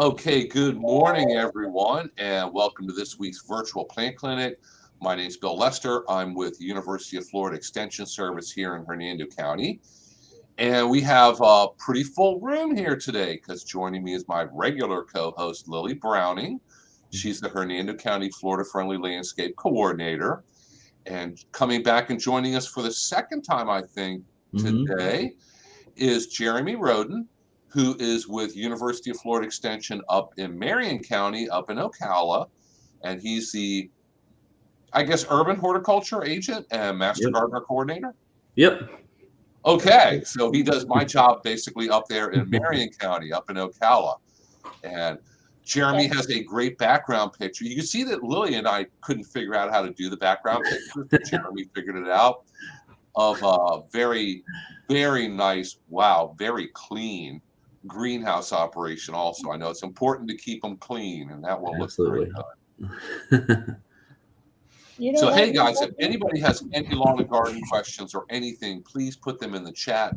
Okay, good morning, everyone, and welcome to this week's virtual plant clinic. My name is Bill Lester. I'm with University of Florida Extension Service here in Hernando County. And we have a pretty full room here today because joining me is my regular co-host, Lily Browning. She's the Hernando County Florida Friendly Landscape Coordinator. And coming back and joining us for the second time, I think, today is Jeremy Roden, who is with University of Florida Extension up in Marion County, up in Ocala. And he's the, I guess, urban horticulture agent and master gardener coordinator. Yep. Okay, so he does my job basically up there in Marion County, up in Ocala. And Jeremy has a great background picture. You can see that Lily and I couldn't figure out how to do the background picture. Jeremy figured it out, of a very, very nice, wow, very clean greenhouse operation also. I know it's important to keep them clean, and that will look very good. So, hey guys, if anybody has any lawn and garden questions or anything, please put them in the chat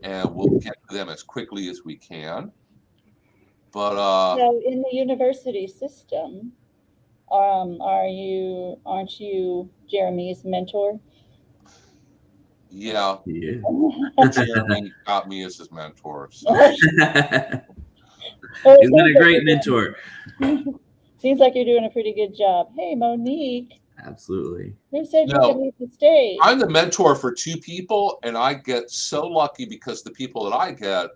and we'll get to them as quickly as we can. But so in the university system, aren't you Jeremy's mentor? Yeah. Jeremy got me as his mentor. So. He's been a great mentor. Seems like you're doing a pretty good job. Hey, Monique. Absolutely. Who said you could leave the stage? I'm the mentor for two people, and I get so lucky because the people that I get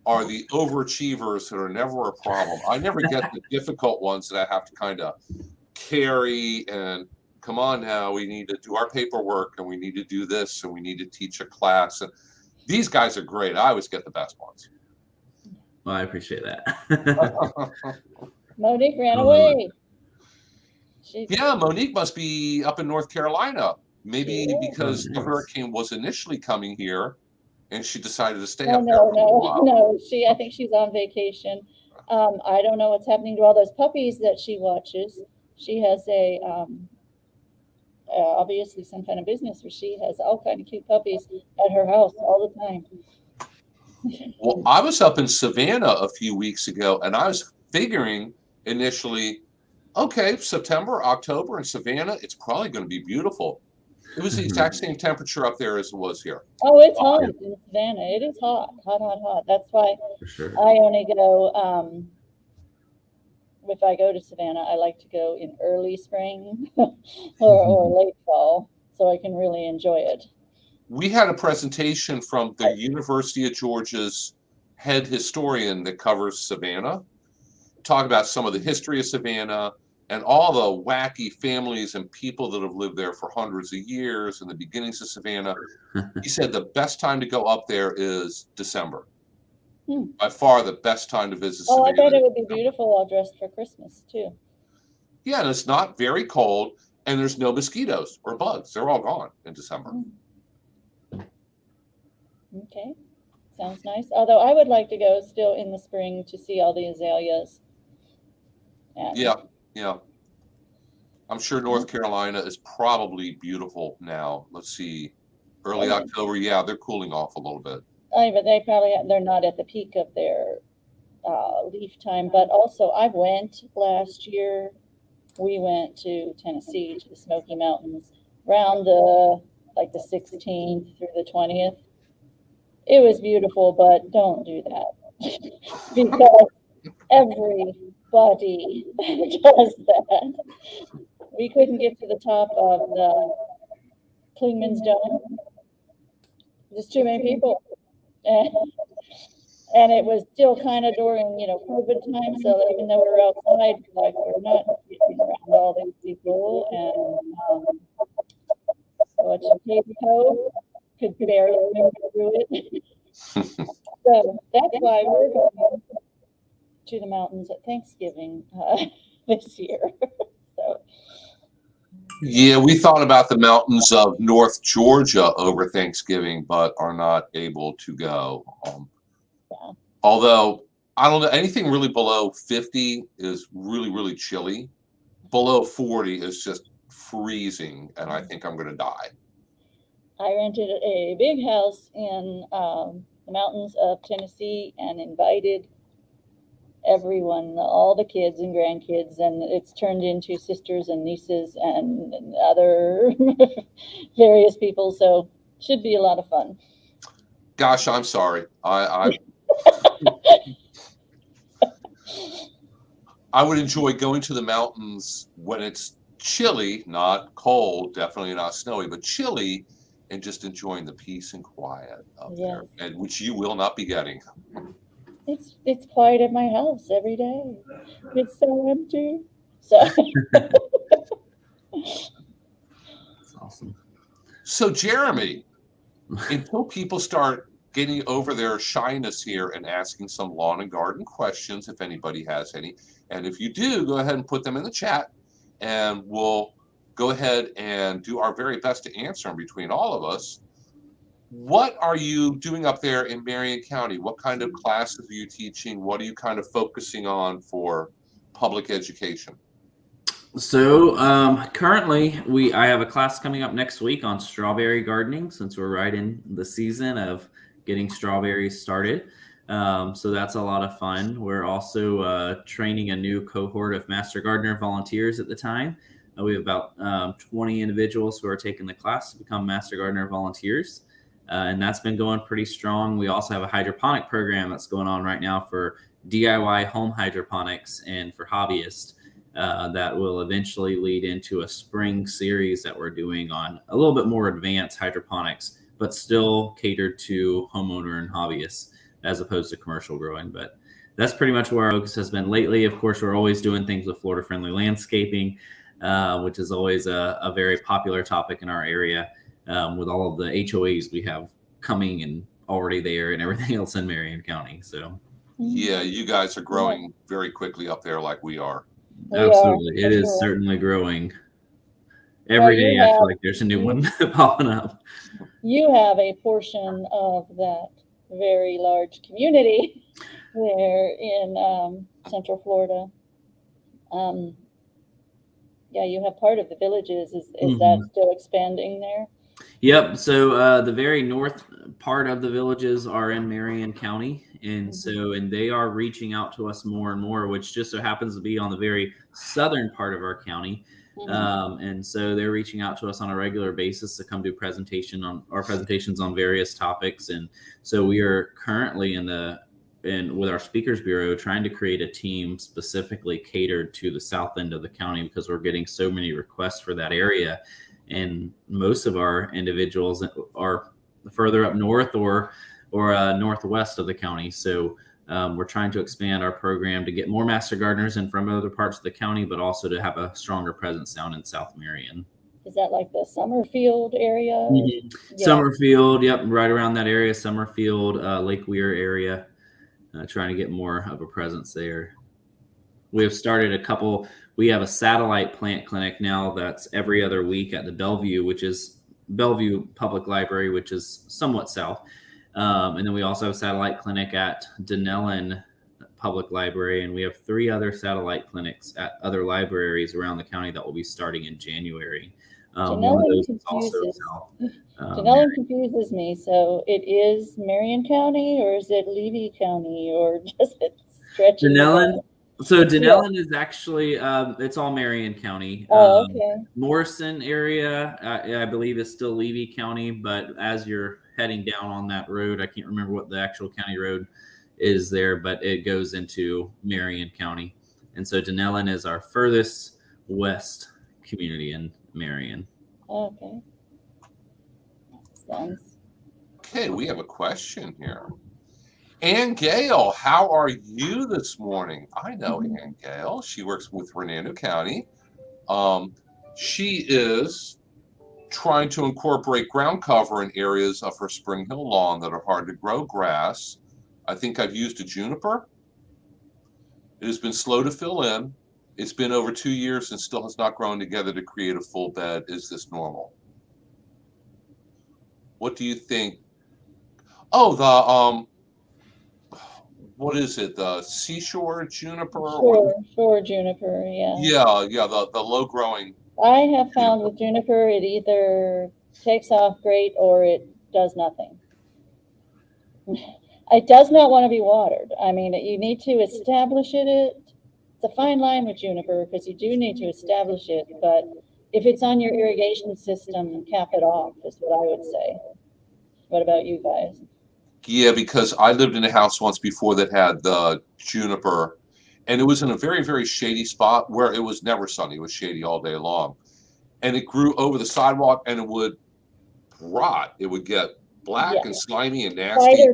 are the overachievers that are never a problem. I never get the difficult ones that I have to kind of carry and come on now, we need to do our paperwork and we need to do this and we need to teach a class. And these guys are great. I always get the best ones. Well, I appreciate that. Monique ran away. Yeah, Monique must be up in North Carolina. Maybe because the hurricane was initially coming here and she decided to stay up there. No. I think she's on vacation. I don't know what's happening to all those puppies that she watches. She has a obviously some kind of business where she has all kind of cute puppies at her house all the time. Well, I was up in Savannah a few weeks ago, and I was figuring initially, okay, September, October in Savannah, it's probably going to be beautiful. It was the exact same temperature up there as it was here. Oh, it's hot in Savannah. It is hot. That's why I only go, if I go to Savannah, I like to go in early spring or late fall so I can really enjoy it. We had a presentation from the University of Georgia's head historian that covers Savannah, talk about some of the history of Savannah and all the wacky families and people that have lived there for hundreds of years and the beginnings of Savannah. He said the best time to go up there is December. By far the best time to visit Savannah. I bet it would be beautiful all dressed for Christmas too. Yeah, and it's not very cold and there's no mosquitoes or bugs. They're all gone in December. Okay, sounds nice. Although I would like to go still in the spring to see all the azaleas. Yeah. I'm sure North Carolina is probably beautiful now. Let's see, early October. Yeah, they're cooling off a little bit. But they're not at the peak of their leaf time. But also, I went last year. We went to Tennessee to the Smoky Mountains around the 16th through the 20th. It was beautiful, but don't do that because everybody does that. We couldn't get to the top of the Clingman's Dome. There's too many people. And it was still kind of during, COVID time. So even though we were outside, we're not getting around all these people. And Cave Cove could barely move through it. So that's why we're going to the mountains at Thanksgiving this year. Yeah, we thought about the mountains of North Georgia over Thanksgiving, but are not able to go. Although, I don't know, anything really below 50 is really, really chilly. Below 40 is just freezing, and I think I'm going to die. I rented a big house in the mountains of Tennessee and invited everyone, all the kids and grandkids, and it's turned into sisters and nieces and other various people. So should be a lot of fun. Gosh, I'm sorry. I would enjoy going to the mountains when it's chilly, not cold, definitely not snowy, but chilly, and just enjoying the peace and quiet up there, Yes. and which you will not be getting. It's quiet at my house every day. It's so empty. So That's awesome. So, Jeremy, until people start getting over their shyness here and asking some lawn and garden questions, if anybody has any, and if you do, go ahead and put them in the chat, and we'll go ahead and do our very best to answer them between all of us. What are you doing up there in Marion County? What kind of classes are you teaching? What are you kind of focusing on for public education? So currently, I have a class coming up next week on strawberry gardening, since we're right in the season of getting strawberries started. So that's a lot of fun. We're also training a new cohort of Master Gardener volunteers at the time. We have about 20 individuals who are taking the class to become Master Gardener volunteers. And that's been going pretty strong. We also have a hydroponic program that's going on right now for DIY home hydroponics and for hobbyists. That will eventually lead into a spring series that we're doing on a little bit more advanced hydroponics, but still catered to homeowner and hobbyists as opposed to commercial growing. But that's pretty much where our focus has been lately. Of course, we're always doing things with Florida Friendly Landscaping, which is always a very popular topic in our area, with all of the HOAs we have coming and already there and everything else in Marion County. So Yeah, you guys are growing very quickly up there like we are. We absolutely, are, it for is sure. certainly growing. Every day, I feel like there's a new one popping up. You have a portion of that very large community there in Central Florida. Yeah, you have part of the villages. Is that still expanding there? Yep. So the very north part of the villages are in Marion County. And and they are reaching out to us more and more, which just so happens to be on the very southern part of our county. And so they're reaching out to us on a regular basis to come do presentations on various topics. And so we are currently with our speakers bureau trying to create a team specifically catered to the south end of the county, because we're getting so many requests for that area. And most of our individuals are further up north or northwest of the county. So we're trying to expand our program to get more Master Gardeners in from other parts of the county, but also to have a stronger presence down in South Marion. Is that like the Summerfield area? Yeah. Summerfield, yep, right around that area. Summerfield, Lake Weir area, trying to get more of a presence there. We have started we have a satellite plant clinic now that's every other week at the Bellevue Public Library, which is somewhat south. And then we also have a satellite clinic at Denellen Public Library, and we have 3 other satellite clinics at other libraries around the county that will be starting in January. One of those is also south. Denellen confuses me. So it is Marion County, or is it Levy County, or just it's stretching? Denellen. So Denellen is actually it's all Marion County. Oh, okay. Morrison area, I believe, is still Levy County, but as you're heading down on that road, I can't remember what the actual county road is there, but it goes into Marion County. And so Denellen is our furthest west community in Marion. Okay. Okay, we have a question here. Ann Gale, how are you this morning? I know Ann Gale. She works with Hernando County. She is trying to incorporate ground cover in areas of her Spring Hill lawn that are hard to grow grass. I think I've used a juniper. It has been slow to fill in. It's been over 2 years and still has not grown together to create a full bed. Is this normal? What do you think? Oh, what is it? The seashore juniper? Shore juniper, yeah. Yeah, the low growing. I have found with juniper, it either takes off great or it does nothing. It does not want to be watered. I mean, you need to establish it. It's a fine line with juniper because you do need to establish it. But if it's on your irrigation system, cap it off is what I would say. What about you guys? Yeah, because I lived in a house once before that had the juniper, and it was in a very, very shady spot where it was never sunny. It was shady all day long. And it grew over the sidewalk and it would rot. It would get black and slimy and nasty.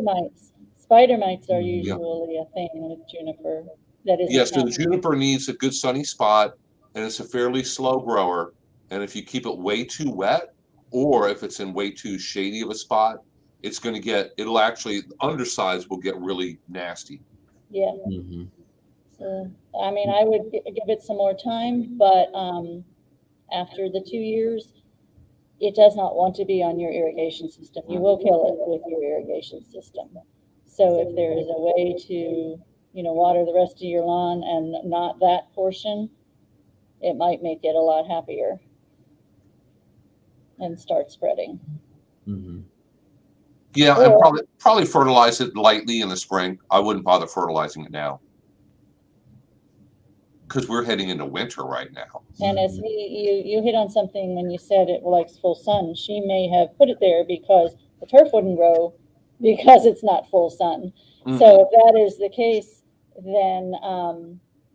Spider mites are usually a thing with juniper. That is. Yes, so the juniper needs a good sunny spot, and it's a fairly slow grower. And if you keep it way too wet, or if it's in way too shady of a spot, it'll actually, the undersides will get really nasty. Yeah. Mm-hmm. So, I mean, I would give it some more time, but after the 2 years, it does not want to be on your irrigation system. You will kill it with your irrigation system. So if there is a way to, water the rest of your lawn and not that portion, it might make it a lot happier and start spreading. Mm-hmm. Yeah, and probably fertilize it lightly in the spring. I wouldn't bother fertilizing it now because we're heading into winter right now. And as you hit on something when you said it likes full sun, she may have put it there because the turf wouldn't grow because it's not full sun. Mm-hmm. So if that is the case, then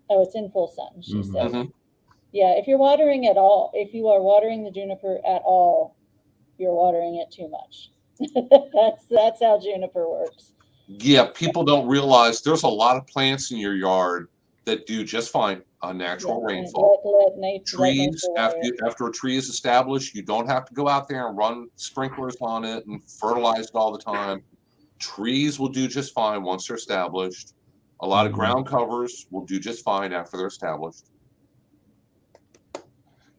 it's in full sun, she said. Mm-hmm. Yeah, if you're watering at all, if you are watering the juniper at all, you're watering it too much. That's how juniper works. Yeah, people don't realize there's a lot of plants in your yard that do just fine on natural rainfall. Trees, after a tree is established, you don't have to go out there and run sprinklers on it and fertilize it all the time. Trees will do just fine once they're established. A lot of ground covers will do just fine after they're established.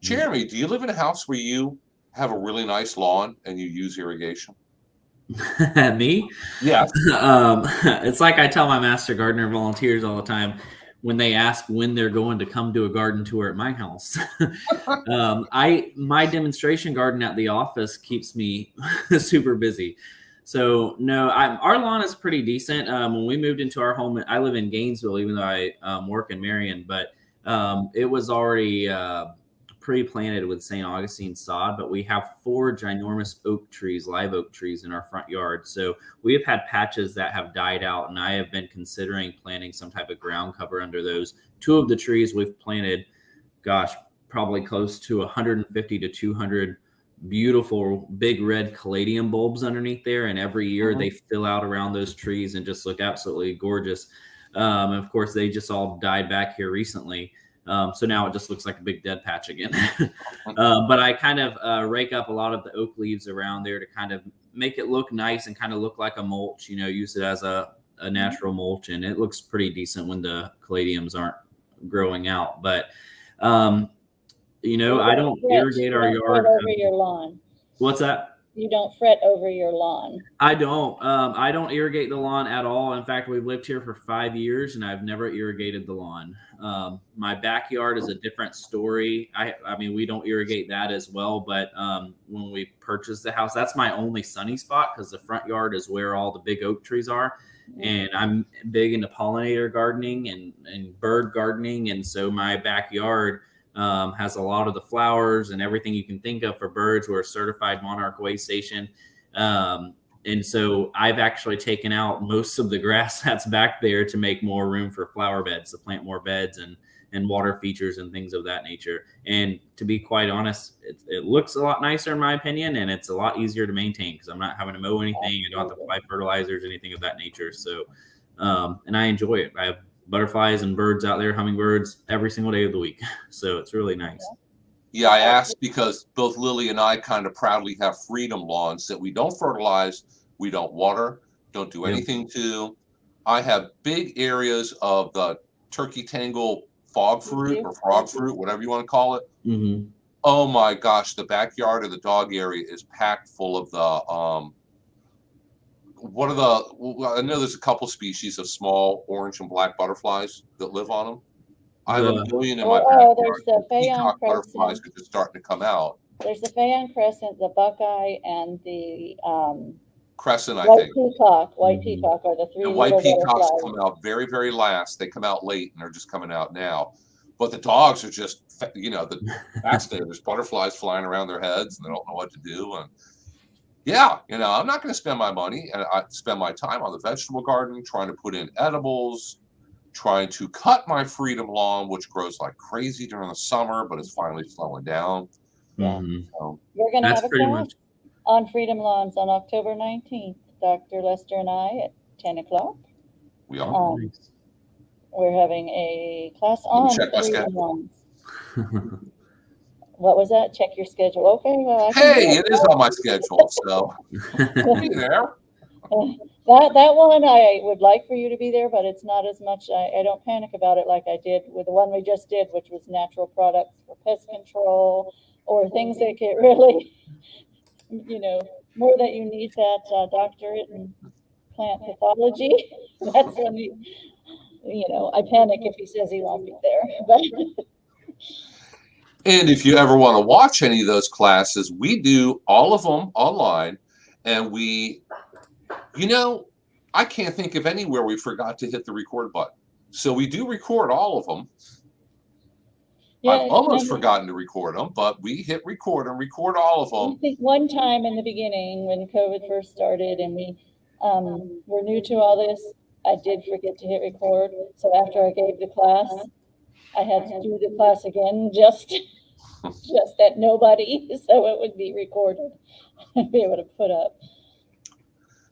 Jeremy, do you live in a house where you have a really nice lawn and you use irrigation? Me? Yeah. It's like I tell my master gardener volunteers all the time when they ask when they're going to come do a garden tour at my house. My demonstration garden at the office keeps me super busy. So no, our lawn is pretty decent. When we moved into our home, I live in Gainesville, even though I work in Marion, but it was already pre-planted with St. Augustine sod, but we have 4 ginormous oak trees, live oak trees in our front yard. So we have had patches that have died out, and I have been considering planting some type of ground cover under those. 2 of the trees we've planted, probably close to 150 to 200 beautiful big red caladium bulbs underneath there. And every year they fill out around those trees and just look absolutely gorgeous. And of course, they just all died back here recently. So now it just looks like a big dead patch again. But I kind of rake up a lot of the oak leaves around there to kind of make it look nice and kind of look like a mulch, use it as a natural mulch. And it looks pretty decent when the caladiums aren't growing out. But, I don't irrigate our yard. Over your lawn. What's that? You don't fret over your lawn. I don't. I don't irrigate the lawn at all. In fact, we've lived here for 5 years and I've never irrigated the lawn. My backyard is a different story. I mean, we don't irrigate that as well. But when we purchased the house, that's my only sunny spot because the front yard is where all the big oak trees are. And I'm big into pollinator gardening and bird gardening. And so my backyard has a lot of the flowers and everything you can think of for birds. We're a certified monarch way station. And so I've actually taken out most of the grass that's back there to make more room for flower beds, to plant more beds and water features and things of that nature. And to be quite honest, it looks a lot nicer in my opinion, and it's a lot easier to maintain because I'm not having to mow anything. I don't have to apply fertilizers, anything of that nature. So, and I enjoy it. I have butterflies and birds out there, hummingbirds, every single day of the week. So it's really nice. Yeah, I asked because both Lily and I kind of proudly have freedom lawns that we don't fertilize, we don't water, don't do anything to. I have big areas of the turkey tangle fog fruit or frog fruit, whatever you want to call it. Mm-hmm. Oh my gosh, the backyard of the dog area is packed full of the I know there's a couple species of small orange and black butterflies that live on them. I have a million in my backyard. There's the peacock butterflies that are starting to come out. There's the Phaon crescent, the buckeye, and the Crescent, I White think. White Mhm. peacock are the three And white little peacocks butterflies. come out very, very last. They come out late, and they're just coming out now. But the dogs are just, fascinated. There's butterflies flying around their heads, and they don't know what to do. And yeah, I'm not going to spend my money and I spend my time on the vegetable garden, trying to put in edibles, trying to cut my freedom lawn, which grows like crazy during the summer, but it's finally slowing down. Yeah. Mhm. So, We're going to That's have a pretty class much. on Freedom Lawns on October 19th. Dr. Lester and I at 10 o'clock. we are. Oh, Um, nice. We're having a class Let me on check my Freedom schedule. Lawns. What was that? Check your schedule. Okay, well, I can do Hey, it is on my schedule, so be there. That one I would like for you to be there, but it's not as much. I don't panic about it like I did with the one we just did, which was natural products for pest control or things that get really, more that you need that doctorate in plant pathology. That's when I panic if he says he won't be there. But And if you ever want to watch any of those classes, we do all of them online. And I can't think of anywhere we forgot to hit the record button. So we do record all of them. yeah, I've almost forgotten to record them, but we hit record and record all of I them. think one time in the beginning when COVID first started and we were new to all this, I did forget to hit record. So after I gave the class, I had to do the class again just at nobody, so it would be recorded and be able to put up.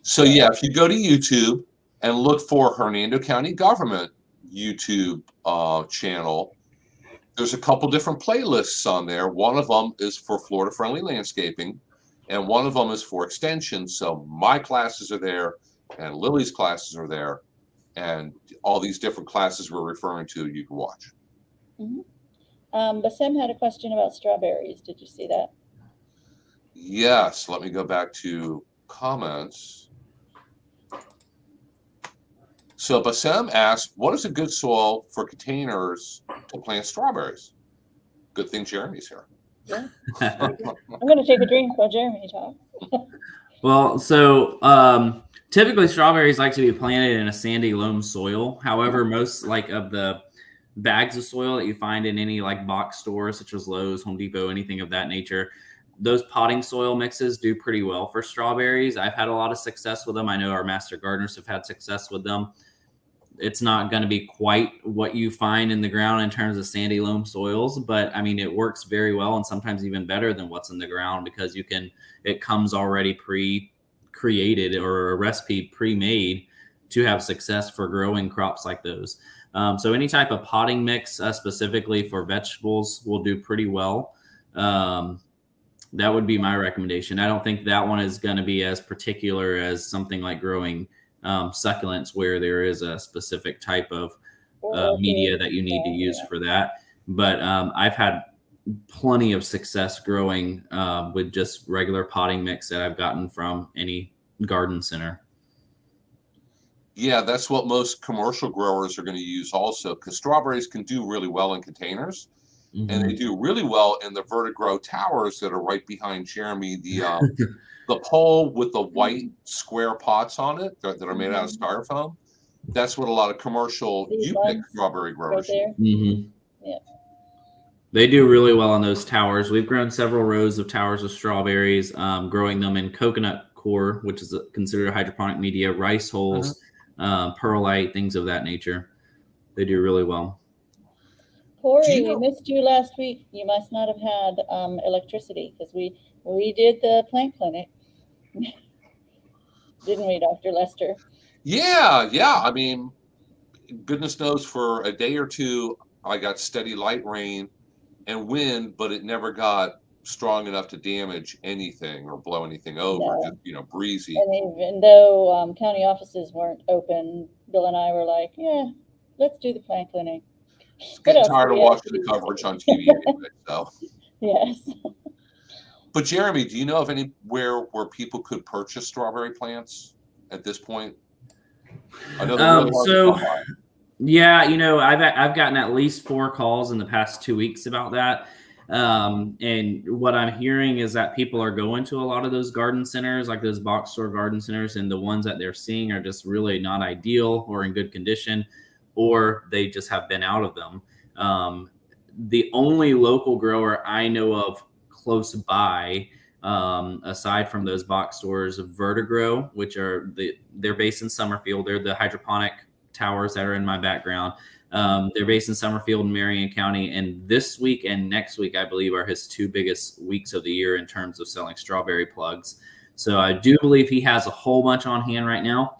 So yeah, if you go to YouTube and look for Hernando County Government YouTube channel, there's a couple different playlists on there. One of them is for Florida Friendly Landscaping, and one of them is for Extension. So my classes are there, and Lily's classes are there, and all these different classes we're referring to, you can watch. Bassem had a question about strawberries. Did you see that? Yes, let me go back to comments. So Bassem asked, what is a good soil for containers to plant strawberries? Good thing Jeremy's here. Yeah. I'm going to take a drink while Jeremy talks. Well, so typically strawberries like to be planted in a sandy loam soil. However, most of the bags of soil that you find in any box stores such as Lowe's, Home Depot, anything of that nature, those potting soil mixes do pretty well for strawberries. I've had a lot of success with them. I know our master gardeners have had success with them. It's not going to be quite what you find in the ground in terms of sandy loam soils, but I mean, it works very well and sometimes even better than what's in the ground because it comes already pre-created or a recipe pre-made to have success for growing crops like those. So any type of potting mix specifically for vegetables will do pretty well. That would be my recommendation. I don't think that one is going to be as particular as something like growing succulents where there is a specific type of media that you need to use for that. But I've had plenty of success growing with just regular potting mix that I've gotten from any garden center. Yeah, that's what most commercial growers are going to use also, because strawberries can do really well in containers. Mm-hmm. And they do really well in the Vertigrow towers that are right behind Jeremy. The pole with the white square pots on it that are made out of styrofoam. That's what a lot of commercial U-pick strawberry growers use. Mm-hmm. Yeah. They do really well on those towers. We've grown several rows of towers of strawberries, growing them in coconut coir, which is considered a hydroponic media, rice hulls, perlite, things of that nature. They do really well. Corey, we missed you last week. You must not have had electricity because we did the plant clinic. Didn't we, Dr. Lester? Yeah. I mean, goodness knows for a day or two, I got steady light rain and wind, but it never got strong enough to damage anything or blow anything over. No. Just, breezy. And even though county offices weren't open, Bill and I were like, yeah, let's do the plant clinic. Getting tired of watching the coverage on TV anyway, so. Yes. But Jeremy, do you know of anywhere where people could purchase strawberry plants at this point? I know they're really hard to yeah, I've gotten at least 4 calls in the past 2 weeks about that. And what I'm hearing is that people are going to a lot of those garden centers, like those box store garden centers, and the ones that they're seeing are just really not ideal or in good condition, or they just have been out of them. The only local grower I know of close by, aside from those box stores, Vertigrow, which are they're based in Summerfield. They're the hydroponic towers that are in my background. They're based in Summerfield and Marion County, and this week and next week, I believe, are his 2 biggest weeks of the year in terms of selling strawberry plugs. So I do believe he has a whole bunch on hand right now.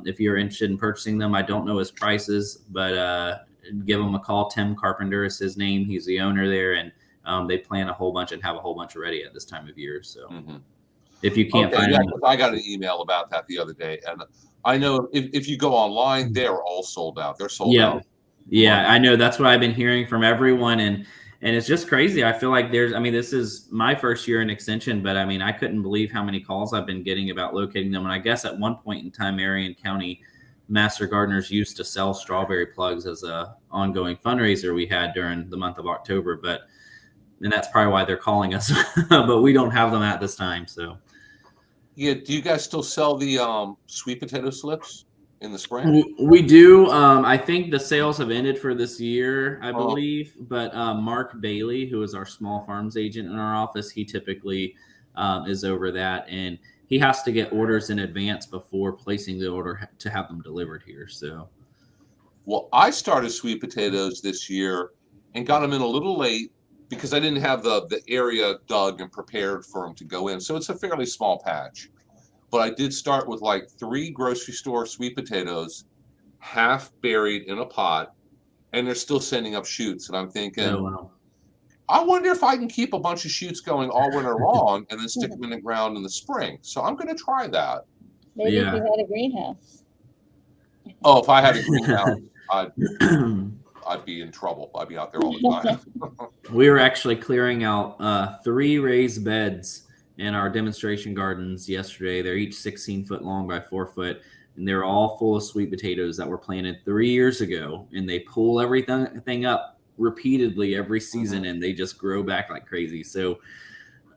If you're interested in purchasing them, I don't know his prices, but give him a call. Tim Carpenter is his name. He's the owner there, and they plan a whole bunch and have a whole bunch ready at this time of year. So if you can't find them, I got an email about that the other day, and I know if you go online, they're all sold out. They're sold out. Yeah, I know. That's what I've been hearing from everyone, and it's just crazy. I feel like this is my first year in Extension, but I mean, I couldn't believe how many calls I've been getting about locating them. And I guess at one point in time, Marion County Master Gardeners used to sell strawberry plugs as a ongoing fundraiser we had during the month of October, and that's probably why they're calling us, but we don't have them at this time. So. Yeah, do you guys still sell the sweet potato slips in the spring? We do. I think the sales have ended for this year, I believe. But Mark Bailey, who is our small farms agent in our office, he typically is over that, and he has to get orders in advance before placing the order to have them delivered here. So, well, I started sweet potatoes this year and got them in a little late because I didn't have the area dug and prepared for them to go in. So it's a fairly small patch. But I did start with like 3 grocery store sweet potatoes, half buried in a pot, and they're still sending up shoots. And I'm thinking, oh, wow. I wonder if I can keep a bunch of shoots going all winter long and then stick them in the ground in the spring. So I'm going to try that. Maybe if you had a greenhouse. Oh, if I had a greenhouse, I'd be in trouble. I'd be out there all the time. We were actually clearing out 3 raised beds in our demonstration gardens yesterday. They're each 16 foot long by 4 foot, and they're all full of sweet potatoes that were planted 3 years ago. And they pull everything up repeatedly every season, and they just grow back like crazy. So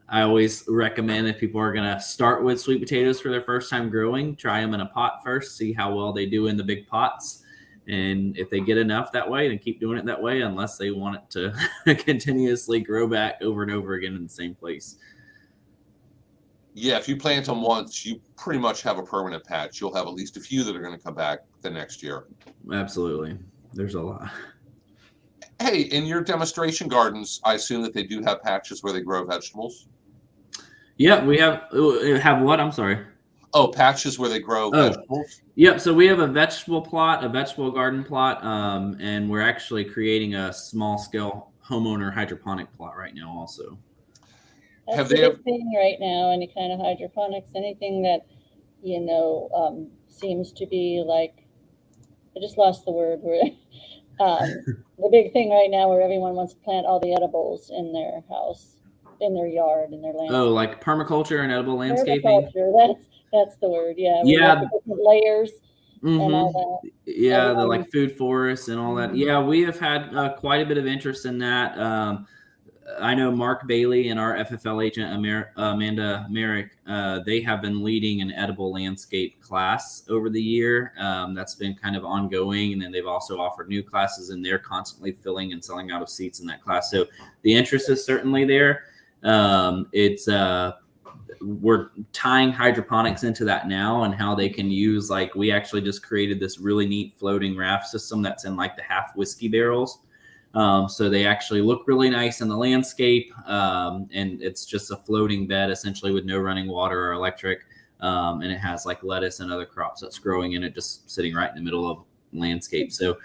I always recommend, if people are going to start with sweet potatoes for their first time growing, try them in a pot first, see how well they do in the big pots. And if they get enough that way, then keep doing it that way, unless they want it to continuously grow back over and over again in the same place. Yeah, if you plant them once, you pretty much have a permanent patch. You'll have at least a few that are going to come back the next year. Absolutely. There's a lot. Hey, in your demonstration gardens, I assume that they do have patches where they grow vegetables? Yeah, we have what? I'm sorry. Oh, patches where they grow vegetables? Yep. So we have a vegetable plot, a vegetable garden plot, and we're actually creating a small scale homeowner hydroponic plot right now also. That's the big thing right now, any kind of hydroponics, anything that, seems to be like, I just lost the word. The big thing right now where everyone wants to plant all the edibles in their house, in their yard, in their land. Oh, like permaculture and edible landscaping? Permaculture, that's the word, yeah. Yeah. Different layers and all that. Yeah, the like food forests and all that. Yeah, we have had quite a bit of interest in that. I know Mark Bailey and our FFL agent, Amanda Merrick, they have been leading an edible landscape class over the year. That's been kind of ongoing. And then they've also offered new classes, and they're constantly filling and selling out of seats in that class. So the interest is certainly there. We're tying hydroponics into that now, and how they can use, like, we actually just created this really neat floating raft system that's in like the half whiskey barrels. So they actually look really nice in the landscape, and it's just a floating bed essentially with no running water or electric, and it has like lettuce and other crops that's growing in it, just sitting right in the middle of landscape. So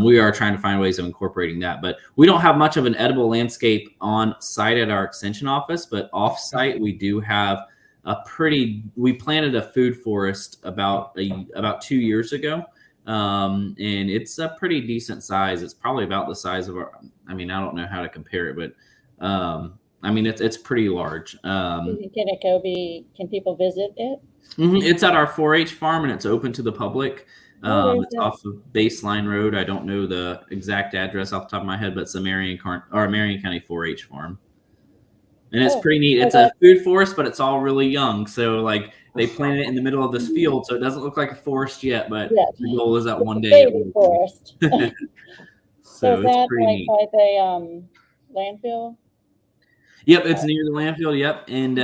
we are trying to find ways of incorporating that, but we don't have much of an edible landscape on site at our extension office, but off site we do have we planted a food forest about 2 years ago. And it's a pretty decent size. It's probably about the size of I don't know how to compare it, but it's pretty large. Can people visit it? It's at our 4-H farm, and it's open to the public. There's It's that. off of Baseline Road. I don't know the exact address off the top of my head, but it's a Marion County 4-H farm. And it's pretty neat. so It's a food forest, but it's all really young. So like they planted it in the middle of this field, so it doesn't look like a forest yet, but Yeah. the goal is that It's one a day it baby will be. forest. So is So it's that pretty like neat. by the landfill? Yep, it's near the landfill. Yep, and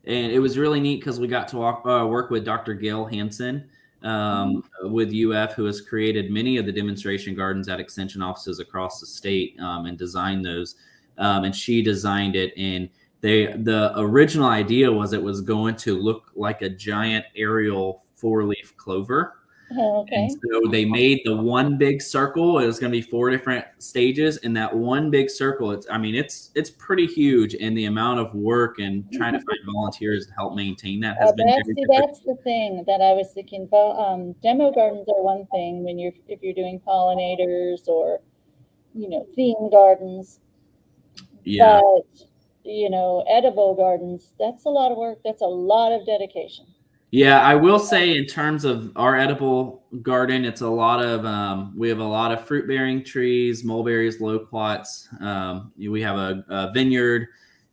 it was really neat because we got to work with Dr. Gail Hansen with UF, who has created many of the demonstration gardens at extension offices across the state and designed those. And she designed it, and the original idea was it was going to look like a giant aerial 4-leaf clover. Oh, okay. And so they made the one big circle. It was going to be 4 different stages, and that one big circle, it's pretty huge. And the amount of work and trying to find volunteers to help maintain that has been very difficult. That's the thing that I was thinking. Demo gardens are one thing if you're doing pollinators or theme gardens. Yeah. But edible gardens, that's a lot of work. That's a lot of dedication. Yeah, I will say in terms of our edible garden, it's a lot of we have a lot of fruit bearing trees, mulberries, loquats. We have a vineyard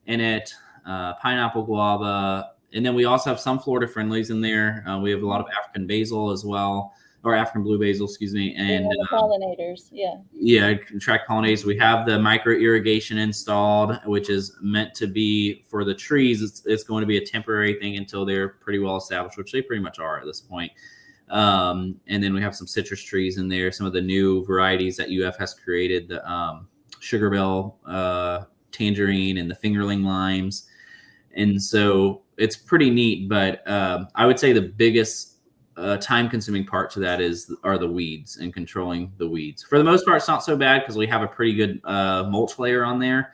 in it, pineapple, guava, and then we also have some Florida friendlies in there. We have a lot of African basil as well, or African blue basil, excuse me, and pollinators. Yeah, track pollinators. We have the micro irrigation installed, which is meant to be for the trees. It's going to be a temporary thing until they're pretty well established, which they pretty much are at this point. And then we have some citrus trees in there, some of the new varieties that UF has created, the Sugar Bell tangerine and the fingerling limes. And so it's pretty neat, but I would say the biggest time-consuming part to that are the weeds and controlling the weeds. For the most part, it's not so bad because we have a pretty good mulch layer on there,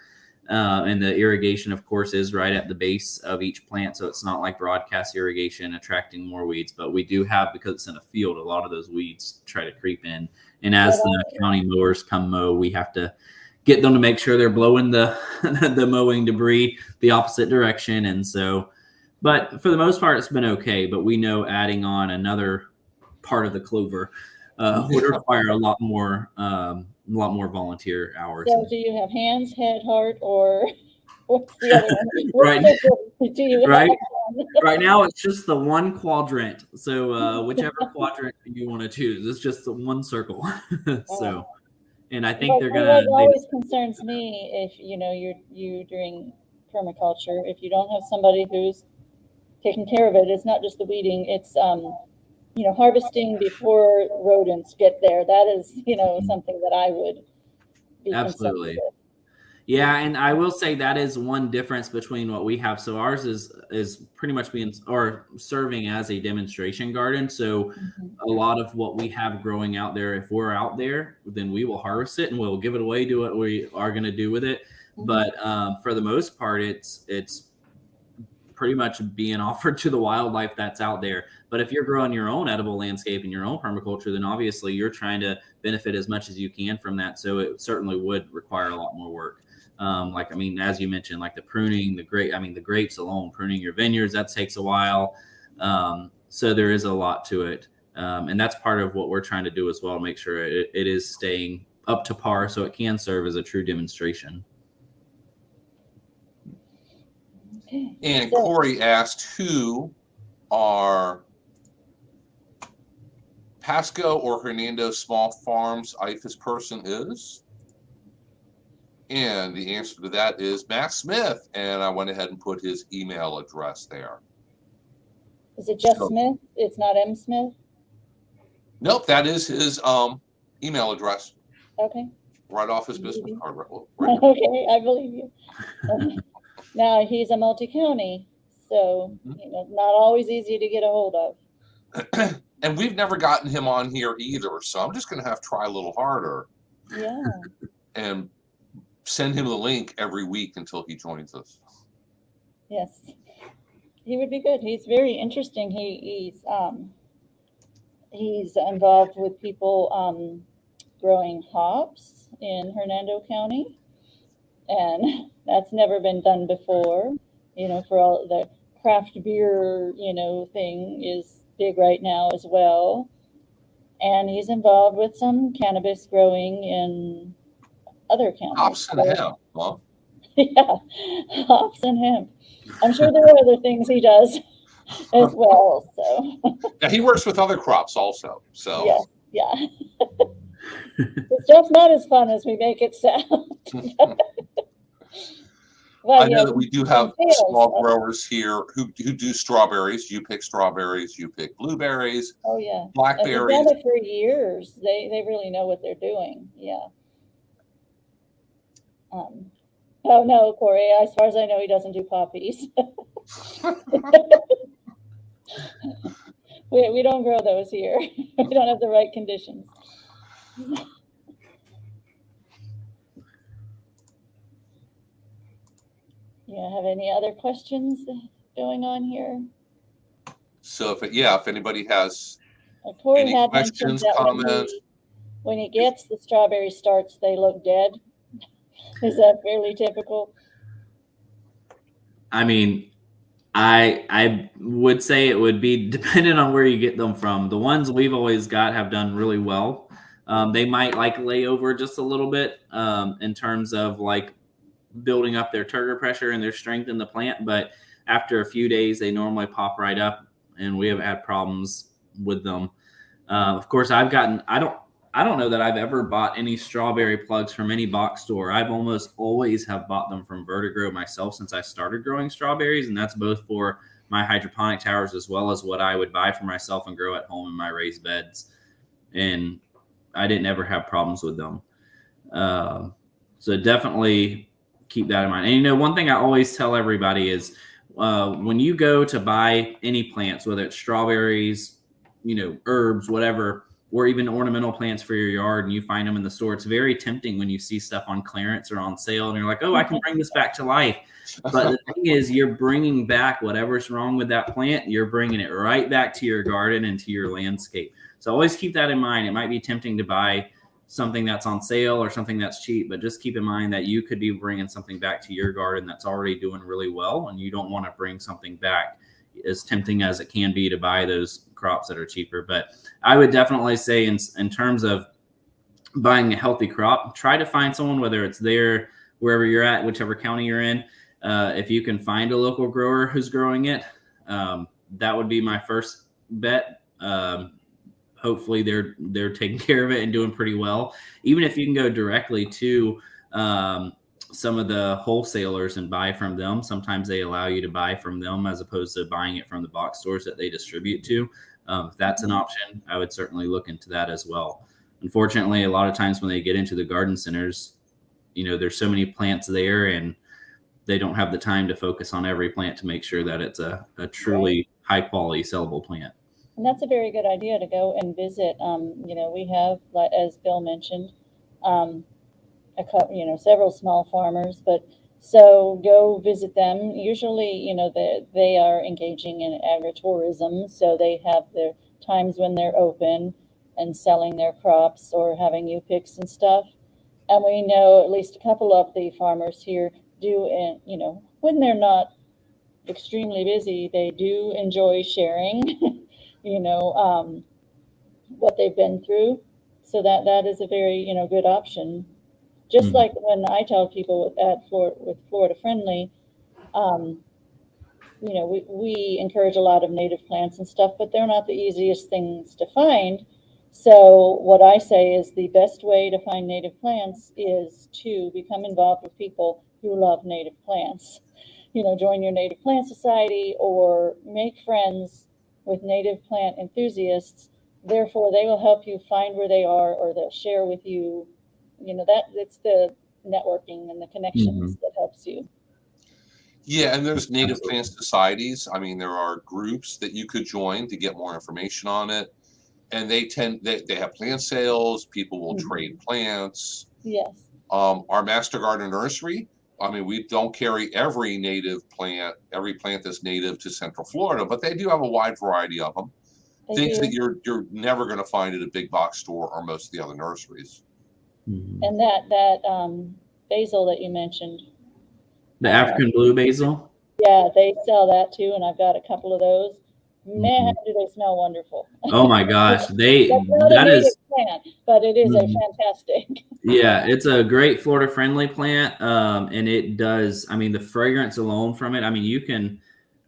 and the irrigation, of course, is right at the base of each plant, so it's not like broadcast irrigation attracting more weeds. But we do have, because it's in a field, a lot of those weeds try to creep in, and as the county mowers come mow, we have to get them to make sure they're blowing the the mowing debris the opposite direction, and so. But for the most part, it's been okay. But we know adding on another part of the clover would require a lot more volunteer hours. So, do you have hands, head, heart, or what's the other one? Right now, it's just the one quadrant. So, whichever quadrant you want to choose, it's just the one circle. So, and I think they're gonna. What always concerns me if you're doing permaculture, if you don't have somebody who's taking care of it. It's not just the weeding, it's harvesting before rodents get there. That is something that I would be absolutely concerned with. Yeah, and I will say that is one difference between what we have. So ours is pretty much serving as a demonstration garden. So a lot of what we have growing out there, if we're out there, then we will harvest it and we'll give it away, do what we are going to do with it. But for the most part, it's pretty much being offered to the wildlife that's out there. But if you're growing your own edible landscape and your own permaculture, then obviously you're trying to benefit as much as you can from that. So it certainly would require a lot more work. As you mentioned, like the pruning, the grapes alone, pruning your vineyards, that takes a while. So there is a lot to it. And that's part of what we're trying to do as well, to make sure it is staying up to par so it can serve as a true demonstration. And Corey asked who are Pasco or Hernando Small Farms IFAS person is. And the answer to that is Matt Smith. And I went ahead and put his email address there. Is it just Smith? It's not M. Smith? Nope, that is his email address. Okay. Right off his business card. Right okay, I believe you. Now, he's a multi-county, so not always easy to get a hold of. And we've never gotten him on here either, so I'm just going to have to try a little harder. Yeah. And send him the link every week until he joins us. Yes, he would be good. He's very interesting. He's involved with people growing hops in Hernando County. And that's never been done before, for all the craft beer, thing is big right now as well. and he's involved with some cannabis growing in other counties. Hops and hemp, huh? Yeah, hops and hemp. I'm sure there are other things he does as well. So Yeah, he works with other crops also. So yeah. It's just not as fun as we make it sound. I know that we do have small growers here who do strawberries. You pick strawberries, you pick blueberries. Oh yeah, Blackberries. And they've done it for years. They really know what they're doing. Yeah. Oh no, Corey. As far as I know, he doesn't do poppies. we don't grow those here. We don't have the right conditions. Yeah, have any other questions going on here? So if anybody has Corey any had questions, that comments, when he gets the strawberry starts, they look dead. Is that fairly typical? I mean, I would say it would be dependent on where you get them from. The ones we've always got have done really well. They might like lay over just a little bit in terms of like building up their turgor pressure and their strength in the plant, but after a few days they normally pop right up, and we haven't had problems with them. Of course, I don't know that I've ever bought any strawberry plugs from any box store. I've almost always have bought them from Vertigrow myself since I started growing strawberries, and that's both for my hydroponic towers as well as what I would buy for myself and grow at home in my raised beds. And I didn't ever have problems with them. So definitely keep that in mind. And one thing I always tell everybody is when you go to buy any plants, whether it's strawberries, herbs, whatever, or even ornamental plants for your yard, and you find them in the store, it's very tempting when you see stuff on clearance or on sale and you're like, oh, I can bring this back to life. But the thing is, you're bringing back whatever's wrong with that plant. You're bringing it right back to your garden and to your landscape. So always keep that in mind. It might be tempting to buy something that's on sale or something that's cheap, but just keep in mind that you could be bringing something back to your garden that's already doing really well, and you don't want to bring something back, as tempting as it can be to buy those crops that are cheaper. But I would definitely say in terms of buying a healthy crop, try to find someone, whether it's there, wherever you're at, whichever county you're in. If you can find a local grower who's growing it, that would be my first bet. Hopefully they're taking care of it and doing pretty well. Even if you can go directly to some of the wholesalers and buy from them, sometimes they allow you to buy from them as opposed to buying it from the box stores that they distribute to. If that's an option, I would certainly look into that as well. Unfortunately, a lot of times when they get into the garden centers, there's so many plants there, and they don't have the time to focus on every plant to make sure that it's a truly high quality sellable plant. And that's a very good idea to go and visit. We have, as Bill mentioned, several small farmers, but so go visit them. Usually, they are engaging in agritourism, so they have their times when they're open and selling their crops or having U-picks and stuff. And we know at least a couple of the farmers here do, and when they're not extremely busy, they do enjoy sharing. What they've been through. So that is a very, good option. Just like when I tell people with Florida Friendly, we encourage a lot of native plants and stuff, but they're not the easiest things to find. So what I say is the best way to find native plants is to become involved with people who love native plants. Join your native plant society or make friends with native plant enthusiasts. Therefore, they will help you find where they are, or they'll share with you. It's the networking and the connections that helps you. Yeah, and there's native plant societies. I mean, there are groups that you could join to get more information on it. And they have plant sales. People will trade plants. Yes. Our Master Garden Nursery, I mean, we don't carry every plant that's native to Central Florida, but they do have a wide variety of them. Things that you're never going to find at a big box store or most of the other nurseries. And that basil that you mentioned, the African blue basil. Yeah, they sell that too, and I've got a couple of those. man, do they smell wonderful. Oh my gosh, That's not a native plant, but it is a fantastic. Yeah, it's a great Florida friendly plant. And it does, I mean, the fragrance alone from it, I mean,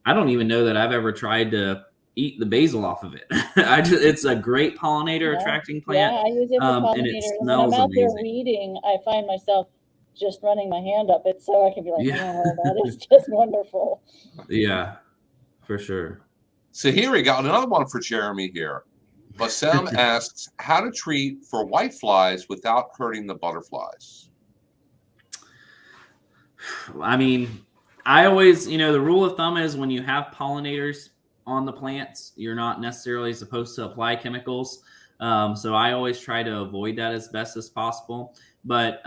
I don't even know that I've ever tried to eat the basil off of it. It's a great pollinator attracting plant. Yeah, I use it for pollinators. And it When smells I'm out there amazing. weeding, I find myself just running my hand up it so I can be like, oh, that is just wonderful. Yeah, for sure. So here we got another one for Jeremy here. Bassem asks how to treat for whiteflies without hurting the butterflies. I mean, I always, the rule of thumb is when you have pollinators on the plants, you're not necessarily supposed to apply chemicals. So I always try to avoid that as best as possible. But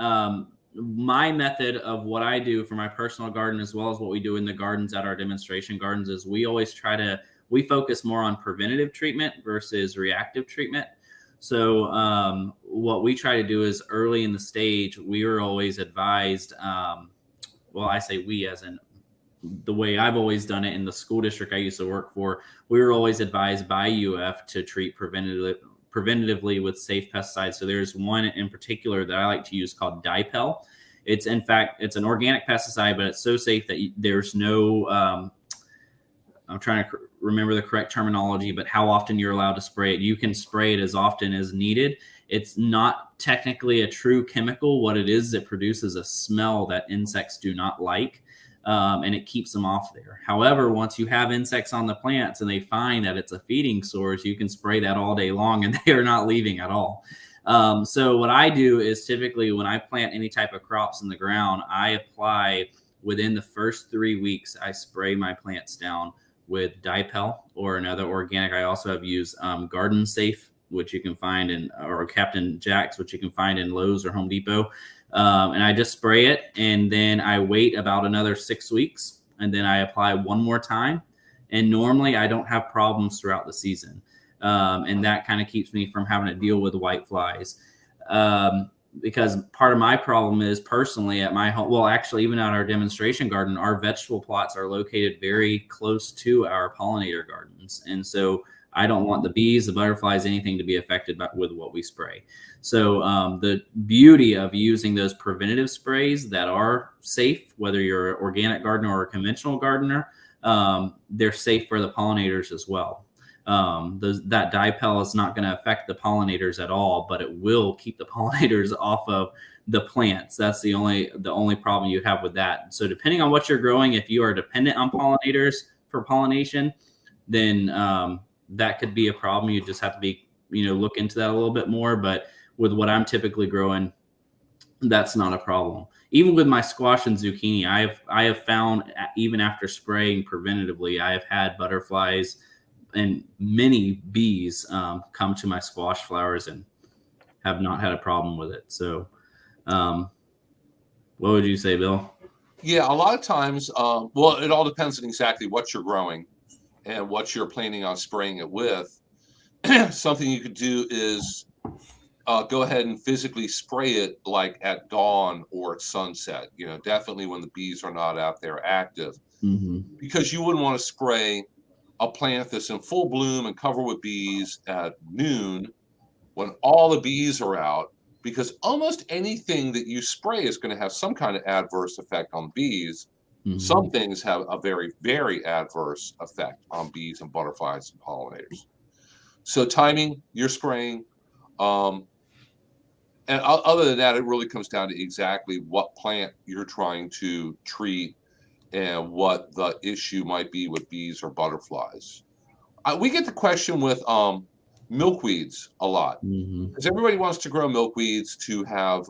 my method of what I do for my personal garden, as well as what we do in the gardens at our demonstration gardens, is we focus more on preventative treatment versus reactive treatment. So what we try to do is early in the stage, we were always advised, well, I say we as in the way I've always done it in the school district I used to work for, we were always advised by UF to treat preventatively with safe pesticides. So there's one in particular that I like to use called Dipel. It's an organic pesticide, but it's so safe that there's no, I'm trying to remember the correct terminology, but how often you're allowed to spray it. You can spray it as often as needed. It's not technically a true chemical. What it is, it produces a smell that insects do not like. And it keeps them off there. However, once you have insects on the plants and they find that it's a feeding source, you can spray that all day long and they are not leaving at all. So what I do is typically when I plant any type of crops in the ground, I apply within the first 3 weeks, I spray my plants down with Dipel or another organic. I also have used Garden Safe, which you can find or Captain Jack's, which you can find in Lowe's or Home Depot. And I just spray it and then I wait about another 6 weeks and then I apply one more time. And normally I don't have problems throughout the season. And that kind of keeps me from having to deal with white flies. Because part of my problem is personally at my home, well, actually even at our demonstration garden, our vegetable plots are located very close to our pollinator gardens. And so I don't want the bees, the butterflies, anything to be affected with what we spray. So the beauty of using those preventative sprays that are safe, whether you're an organic gardener or a conventional gardener, they're safe for the pollinators as well. That Dipel is not going to affect the pollinators at all, but it will keep the pollinators off of the plants. That's the only problem you have with that. So depending on what you're growing, if you are dependent on pollinators for pollination, then that could be a problem. You just have to be, look into that a little bit more. But with what I'm typically growing, that's not a problem. Even with my squash and zucchini, I have found even after spraying preventatively, I have had butterflies and many bees come to my squash flowers and have not had a problem with it. So what would you say, Bill? Yeah, a lot of times, well, it all depends on exactly what you're growing and what you're planning on spraying it with. Something you could do is go ahead and physically spray it like at dawn or at sunset, definitely when the bees are not out there active, because you wouldn't want to spray a plant that's in full bloom and covered with bees at noon when all the bees are out, because almost anything that you spray is going to have some kind of adverse effect on bees. Some things have a very, very adverse effect on bees and butterflies and pollinators. So timing your spraying, and other than that, it really comes down to exactly what plant you're trying to treat and what the issue might be with bees or butterflies. We get the question with milkweeds a lot, because everybody wants to grow milkweeds to have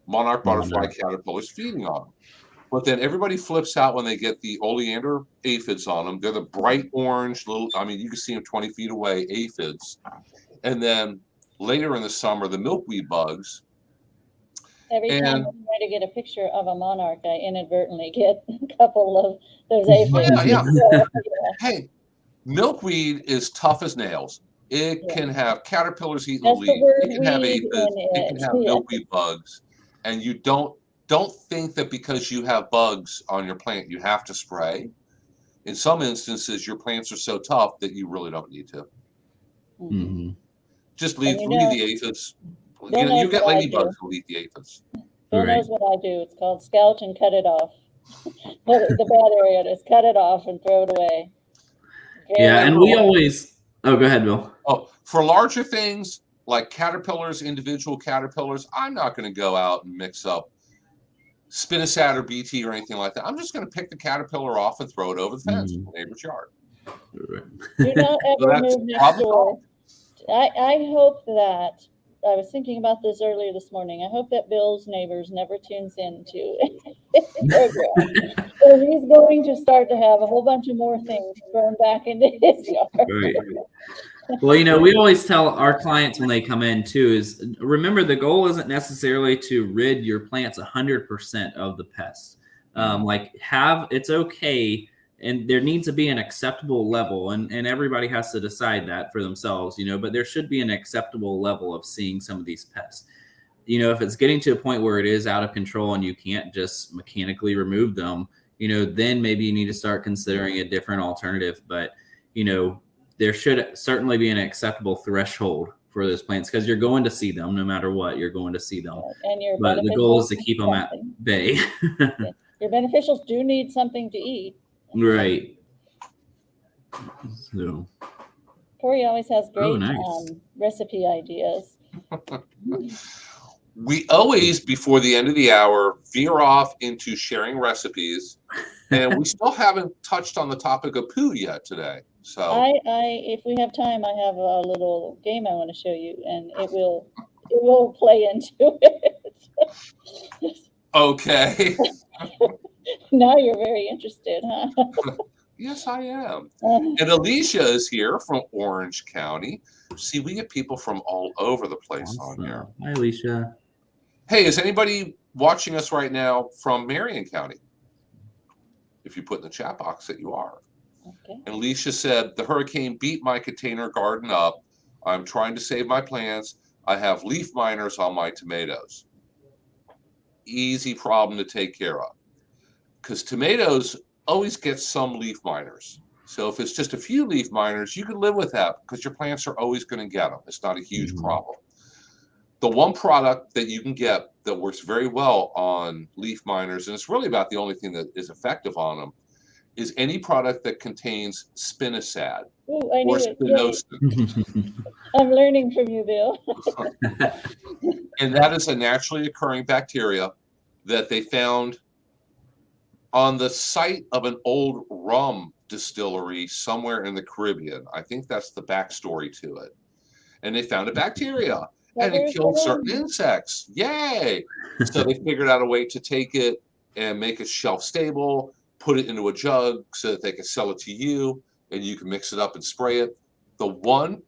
monarch butterfly caterpillars feeding on them. But then everybody flips out when they get the oleander aphids on them. They're the bright orange little, you can see them 20 feet away, aphids. And then later in the summer, the milkweed bugs. Every time I try to get a picture of a monarch, I inadvertently get a couple of those aphids. Yeah. Hey, milkweed is tough as nails. It can have caterpillars eating the leaves. It can have aphids. It can have milkweed bugs. And you don't think that because you have bugs on your plant, you have to spray. In some instances, your plants are so tough that you really don't need to. Mm-hmm. Just leave And the aphids. Bill knows You get what I ladybugs do. and leave the aphids. Bill Right. knows what I do. It's called scout and cut it off. The bad area, just cut it off and throw it away. Yeah, and we Very- always. Oh, go ahead, Bill. Oh, for larger things like caterpillars, individual caterpillars, I'm not going to go out and mix up spinosad or BT or anything like that. I'm just going to pick the caterpillar off and throw it over the fence in the neighbor's yard. Right. Do not So ever that's move next problem door. I hope that, I was thinking about this earlier this morning. I hope that Bill's neighbors never tunes into this program. Or he's going to start to have a whole bunch of more things thrown back into his yard. Right. Well, we always tell our clients when they come in too is remember the goal isn't necessarily to rid your plants 100% of the pests. It's okay, and there needs to be an acceptable level, and everybody has to decide that for themselves, but there should be an acceptable level of seeing some of these pests. If it's getting to a point where it is out of control and you can't just mechanically remove them, then maybe you need to start considering a different alternative. But, there should certainly be an acceptable threshold for those plants because you're going to see them no matter what. You're going to see them. And but the goal is to keep them at bay. Your beneficials do need something to eat. Right. So. Corey always has great nice. Recipe ideas. We always, before the end of the hour, veer off into sharing recipes, and we still haven't touched on the topic of poo yet today. So, if we have time, I have a little game I want to show you, and it will play into it. Okay. Now you're very interested, huh? Yes, I am. And Alicia is here from Orange County. See, we get people from all over the place on here. Hi, Alicia. Hey, is anybody watching us right now from Marion County? If you put in the chat box that you are. Okay. And Alicia said, the hurricane beat my container garden up. I'm trying to save my plants. I have leaf miners on my tomatoes. Easy problem to take care of. Because tomatoes always get some leaf miners. So if it's just a few leaf miners, you can live with that because your plants are always going to get them. It's not a huge problem. The one product that you can get that works very well on leaf miners, and it's really about the only thing that is effective on them, is any product that contains spinosad or spinosad. I'm learning from you, Bill. And that is a naturally occurring bacteria that they found on the site of an old rum distillery somewhere in the Caribbean. I think that's the backstory to it. And they found a bacteria and it killed certain insects. Yay! So they figured out a way to take it and make it shelf stable, put it into a jug so that they can sell it to you and you can mix it up and spray it. The one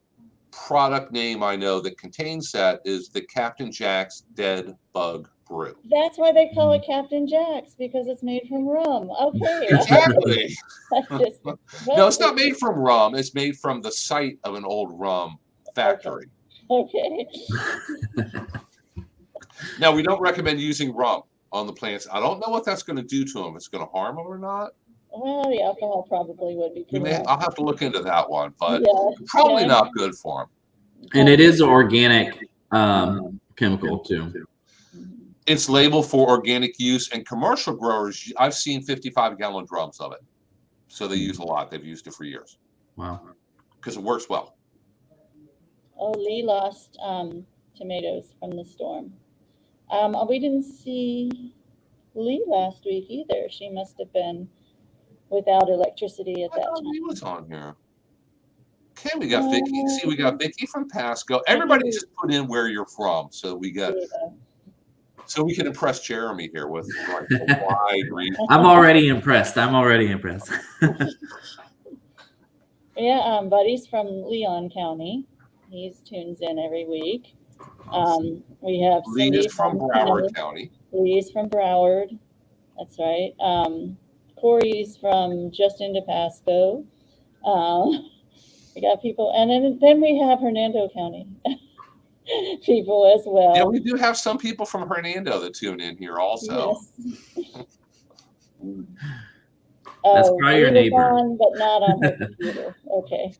product name I know that contains that is the Captain Jack's Dead Bug Brew. That's why they call it Captain Jack's, because it's made from rum. Okay. Exactly. No, it's not made from rum. It's made from the site of an old rum factory. Okay. Now, we don't recommend using rum on the plants. I don't know what that's going to do to them. It's going to harm them or not. Well, the alcohol probably would be. I'll have to look into that one, but probably not good for them. And it is organic chemical too. It's labeled for organic use, and commercial growers, I've seen 55-gallon drums of it. So they use a lot. They've used it for years. Wow. Because it works well. Oh, Lee lost tomatoes from the storm. We didn't see Lee last week either. She must have been without electricity at that time. Lee was on here. Okay, we got Vicky. See, we got Vicky from Pasco. Everybody just put in where you're from, so we got. So we can impress Jeremy here with like a wide range. I'm already impressed. Yeah, Buddy's from Leon County. He tunes in every week. Awesome. We have Lee is from Broward County. Lee's from Broward. That's right. Corey's from just into Pasco. We got people, and then we have Hernando County people as well. Yeah, we do have some people from Hernando that tune in here also. Yes. That's Oh, probably your it was neighbor. on, but not on her computer. Okay.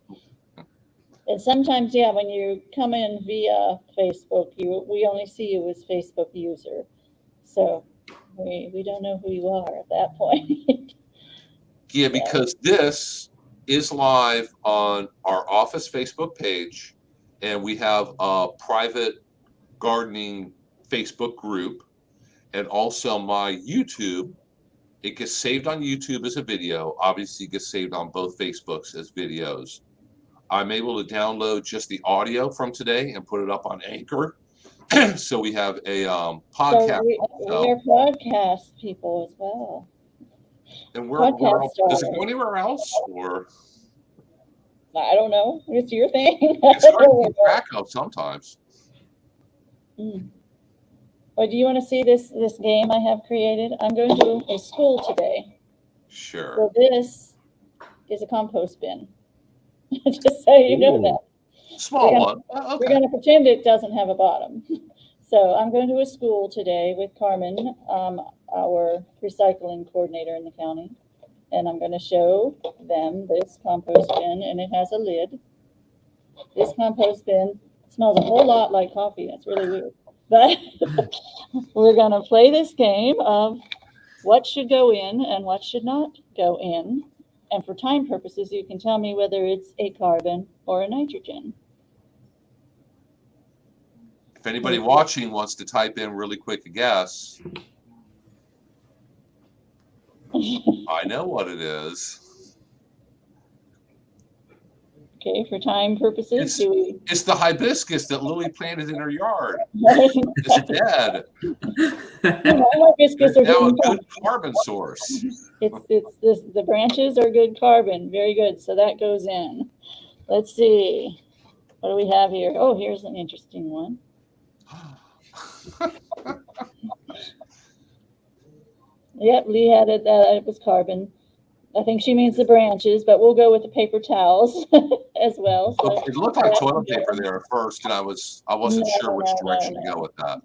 And sometimes, yeah, when you come in via Facebook, we only see you as Facebook user. So we don't know who you are at that point. Yeah, So, because this is live on our office Facebook page, and we have a private gardening Facebook group, and also my YouTube. It gets saved on YouTube as a video. Obviously, it gets saved on both Facebooks as videos. I'm able to download just the audio from today and put it up on Anchor. So we have a so podcast. we're podcast people as well. And Podcast does it starter. go anywhere else, or I don't know. It's your thing. it's hard to keep track of sometimes? Well, do you want to see this game I have created? I'm going to a school today. Sure. So this is a compost bin. Just so you know Ooh. that. Small one. We're Okay. going to pretend it doesn't have a bottom. So I'm going to a school today with Carmen, our recycling coordinator in the county. And I'm going to show them this compost bin, and it has a lid. This compost bin smells a whole lot like coffee. That's really weird. But we're going to play this game of what should go in and what should not go in. And for time purposes, you can tell me whether it's a carbon or a nitrogen. If anybody watching wants to type in really quick a guess, I know what it is. Okay, for time purposes, do we? It's the hibiscus that Lily planted in her yard. Hibiscus It's dead. It's are now a good. good carbon source. The branches are good carbon. Very good. So that goes in. Let's see. What do we have here? Oh, here's an interesting one. Yep, Lee had it that it was carbon. I think she means the branches, but we'll go with the paper towels as well. So It looked like toilet paper there at first, and I wasn't sure which direction to go with that.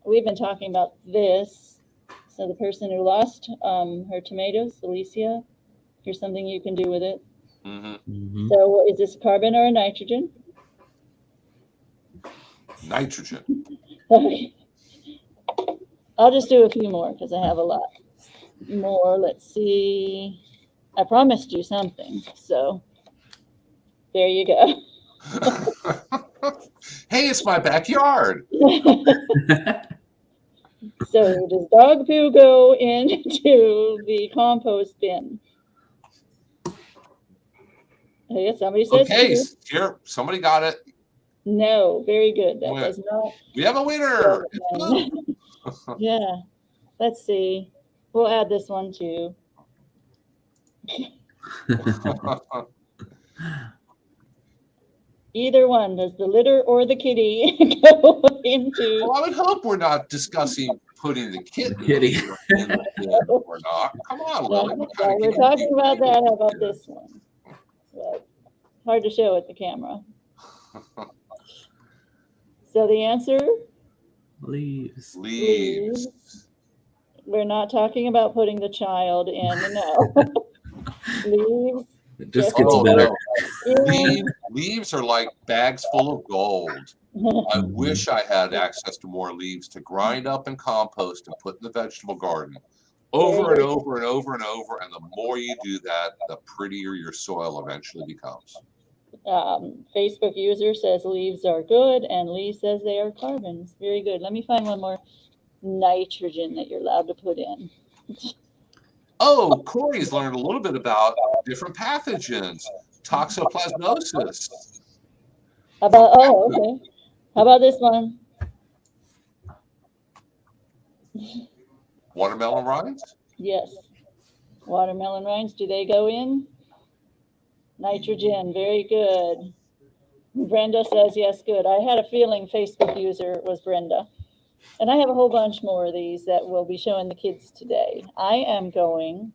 We've been talking about this. So the person who lost her tomatoes, Alicia, here's something you can do with it. Mm-hmm. So is this a carbon or a nitrogen? Nitrogen. Okay. I'll just do a few more because I have a lot more. Let's see. I promised you something. So there you go. Hey, it's my backyard. So does dog poo go into the compost bin? Yeah, somebody says Okay, poo. here, somebody got it. No, very good. That Win. does not. We have a winner. Yeah. Let's see. We'll add this one too. Either one. Does the litter or the kitty go into? Well, I would hope we're not discussing putting the kitten in the bin or not. Come on, Lily. What kind of We're kitty talking do you about think? that. How about this one? Well, hard to show at the camera. So the answer? Leaves. Leaves. We're not talking about putting the child in. No. Leaves. It just gets better. No. Leaves are like bags full of gold. I wish I had access to more leaves to grind up and compost and put in the vegetable garden over and over and over and over. And the more you do that, the prettier your soil eventually becomes. Facebook user says leaves are good, and Lee says they are carbons. Very good. Let me find one more nitrogen that you're allowed to put in. Oh, Corey's learned a little bit about different pathogens, toxoplasmosis. Okay. How about this one? Watermelon rinds? Yes. Watermelon rinds, do they go in? Nitrogen, very good. Brenda says yes, good. I had a feeling Facebook user was Brenda. And I have a whole bunch more of these that we'll be showing the kids today. I am going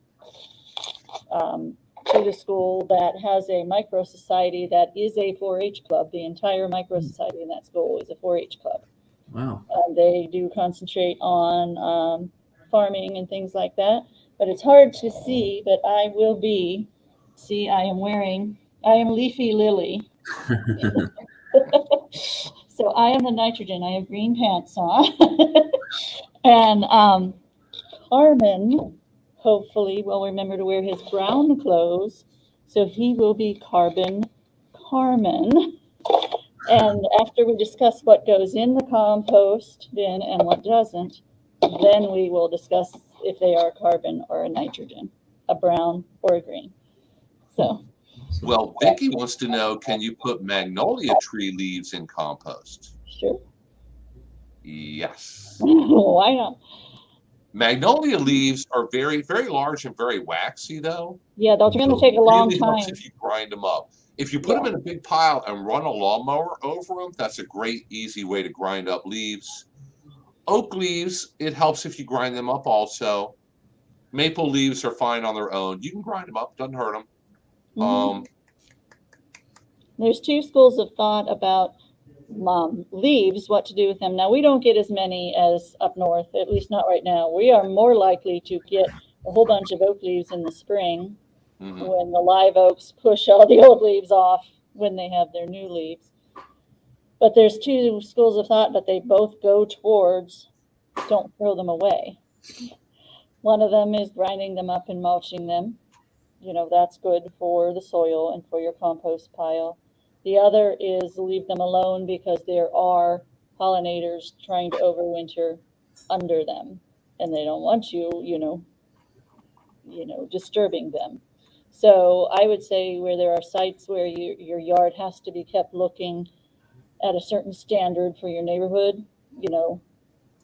to the school that has a micro society that is a 4-H club. The entire micro society in that school is a 4-H club. Wow. They do concentrate on farming and things like that. but it's hard to see, but I will be. See, I am Leafy Lily. So I am the nitrogen. I have green pants on. And Carmen, hopefully, will remember to wear his brown clothes. So he will be Carbon Carmen. And after we discuss what goes in the compost bin and what doesn't, then we will discuss if they are carbon or a nitrogen, a brown or a green. So. Well, Vicki wants to know, can you put magnolia tree leaves in compost? Sure. Yes. Why not? Magnolia leaves are very, very large and very waxy, though. Yeah, they're going to take a long really helps time. if you grind them up. If you put them in a big pile and run a lawnmower over them, that's a great, easy way to grind up leaves. Oak leaves, it helps if you grind them up also. Maple leaves are fine on their own. You can grind them up, doesn't hurt them. There's two schools of thought about leaves, what to do with them. Now, we don't get as many as up north, at least not right now. We are more likely to get a whole bunch of oak leaves in the spring when the live oaks push all the old leaves off when they have their new leaves. But there's two schools of thought, but they both go towards don't throw them away. One of them is grinding them up and mulching them. You know, that's good for the soil and for your compost pile. The other is leave them alone because there are pollinators trying to overwinter under them, and they don't want you, disturbing them. So I would say where there are sites where your yard has to be kept looking at a certain standard for your neighborhood,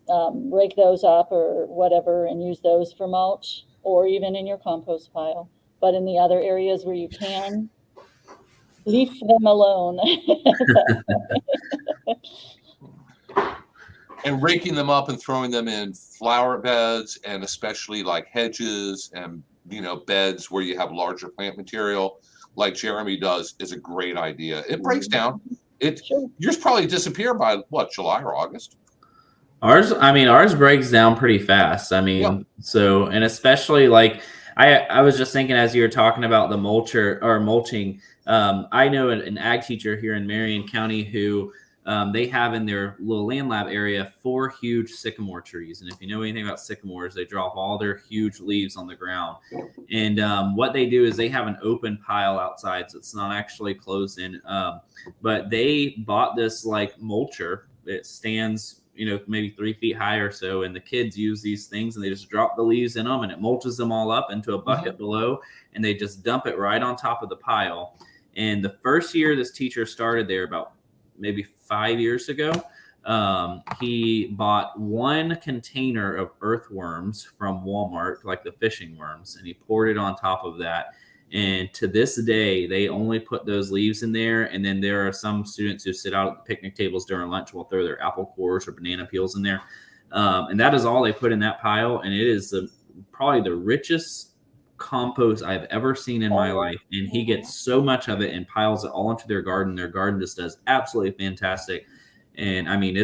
rake those up or whatever and use those for mulch or even in your compost pile. But in the other areas where you can, leave them alone. And raking them up and throwing them in flower beds, and especially like hedges and beds where you have larger plant material, like Jeremy does, is a great idea. It breaks down. Yours probably disappear by what, July or August? Ours breaks down pretty fast. So, and especially like I was just thinking as you were talking about the mulching. I know an ag teacher here in Marion County who they have in their little land lab area 4 huge sycamore trees. And if you know anything about sycamores, they drop all their huge leaves on the ground. And what they do is they have an open pile outside, so it's not actually closed in. But they bought this like mulcher. It stands maybe 3 feet high or so, and the kids use these things and they just drop the leaves in them and it mulches them all up into a bucket below, and they just dump it right on top of the pile. And the first year this teacher started there, about maybe 5 years ago, he bought 1 container of earthworms from Walmart, like the fishing worms, and he poured it on top of that. And to this day, they only put those leaves in there. And then there are some students who sit out at the picnic tables during lunch will throw their apple cores or banana peels in there. And that is all they put in that pile. And it is probably the richest compost I've ever seen in my life. And he gets so much of it and piles it all into their garden. Their garden just does absolutely fantastic. And it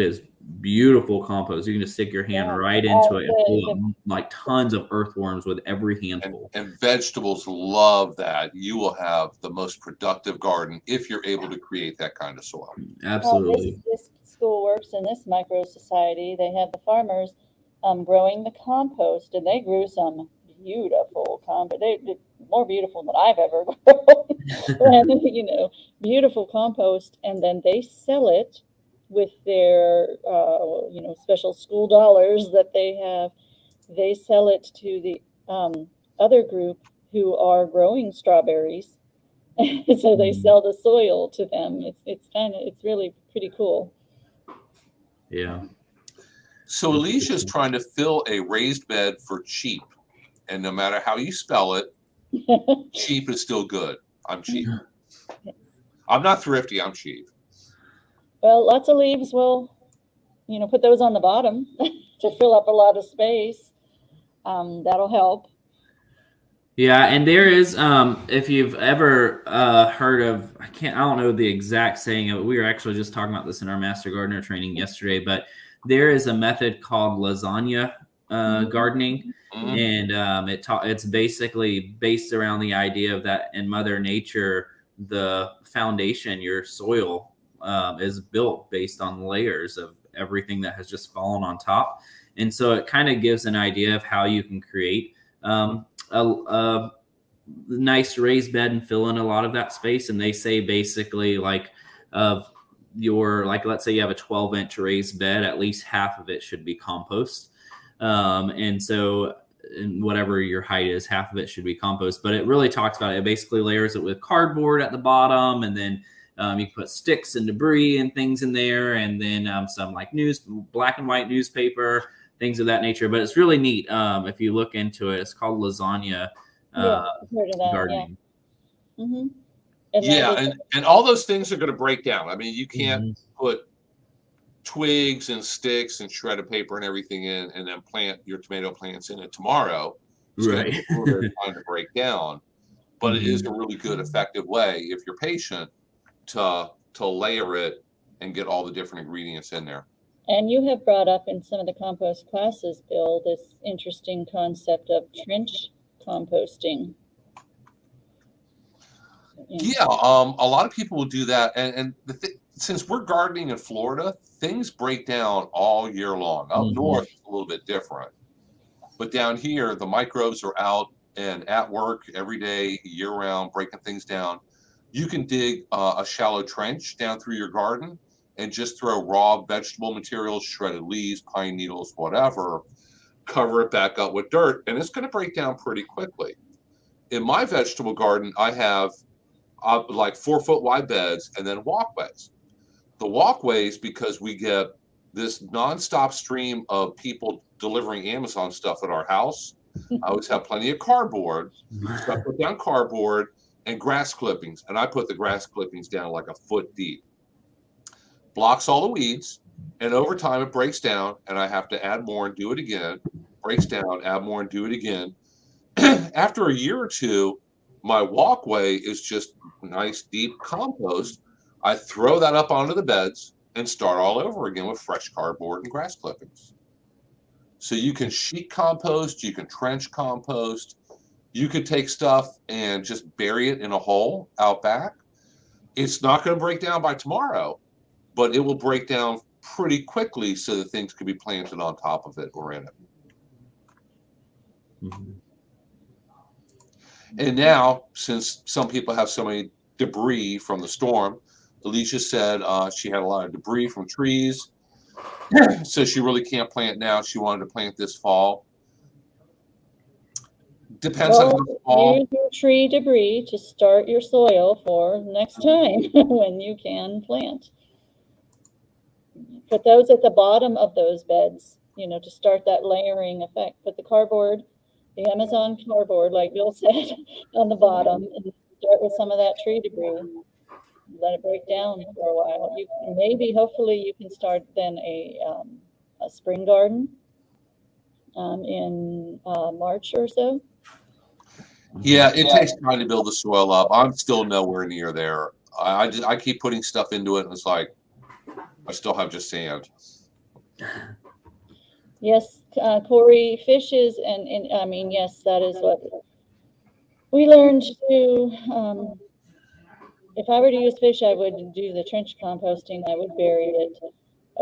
is beautiful compost. You can just stick your hand right into it and pull up like tons of earthworms with every handful. And vegetables love that. You will have the most productive garden if you're able to create that kind of soil. Absolutely. This school works in this micro society. They have the farmers growing the compost, and they grew some beautiful compost. They did more beautiful than I've ever grown. And, beautiful compost, and then they sell it with their special school dollars that they have. They sell it to the other group who are growing strawberries. So they sell the soil to them. It's really pretty cool. Yeah. So Alicia's trying to fill a raised bed for cheap, and no matter how you spell it, cheap is still good. I'm cheap. I'm not thrifty. I'm cheap. Well, lots of leaves will, put those on the bottom to fill up a lot of space. That'll help. Yeah, and there is, if you've ever heard of, I don't know the exact saying of it. We were actually just talking about this in our Master Gardener training yesterday, but there is a method called lasagna gardening, Mhm. and it's basically based around the idea of that in Mother Nature, the foundation, your soil, is built based on layers of everything that has just fallen on top, and so it kind of gives an idea of how you can create a nice raised bed and fill in a lot of that space. And they say basically like of your, like, let's say you have a 12-inch raised bed, at least half of it should be compost. And so and whatever your height is, half of it should be compost. But it really talks about it. It basically layers it with cardboard at the bottom, and then you can put sticks and debris and things in there, and then some like black and white newspaper, things of that nature. But it's really neat if you look into it. It's called lasagna Yeah, I've heard of that. gardening. Yeah. Mm-hmm. Yeah, and all those things are going to break down. I mean, you can't put twigs and sticks and shredded paper and everything in and then plant your tomato plants in it tomorrow. It's going to take a little bit of time to break down, but it is a really good, effective way, if you're patient, to layer it and get all the different ingredients in there. And you have brought up in some of the compost classes, Bill, this interesting concept of trench composting. Yeah, a lot of people will do that, and since we're gardening in Florida, things break down all year long. Up north, it's a little bit different, but down here, the microbes are out and at work every day, year round, breaking things down. You can dig a shallow trench down through your garden and just throw raw vegetable materials, shredded leaves, pine needles, whatever, cover it back up with dirt, and it's going to break down pretty quickly. In my vegetable garden, I have like 4-foot wide beds and then walkways. The walkways, because we get this nonstop stream of people delivering Amazon stuff at our house, I always have plenty of cardboard. So I put down cardboard and grass clippings, and I put the grass clippings down like a foot deep. Blocks all the weeds, and over time it breaks down, and I have to add more and do it again. Breaks down, add more and do it again. After a year or two, my walkway is just nice deep compost. I throw that up onto the beds and start all over again with fresh cardboard and grass clippings. So you can sheet compost, you can trench compost, you could take stuff and just bury it in a hole out back. It's not going to break down by tomorrow, but it will break down pretty quickly so that things could be planted on top of it or in it. Mm-hmm. And now, since some people have so many debris from the storm, Alicia said she had a lot of debris from trees, so she really can't plant now. She wanted to plant this fall. Depends on how fall. Use your tree debris to start your soil for next time when you can plant. Put those at the bottom of those beds, to start that layering effect. Put the cardboard, the Amazon cardboard, like Bill said, on the bottom, and start with some of that tree debris. Let it break down for a while. Hopefully, you can start then a spring garden in March or so. Yeah, it takes time to build the soil up. I'm still nowhere near there. I keep putting stuff into it, and it's like I still have just sand. Yes, Corey, fishes, and I mean, yes, that is what we learned to do. If I were to use fish, I would do the trench composting. I would bury it.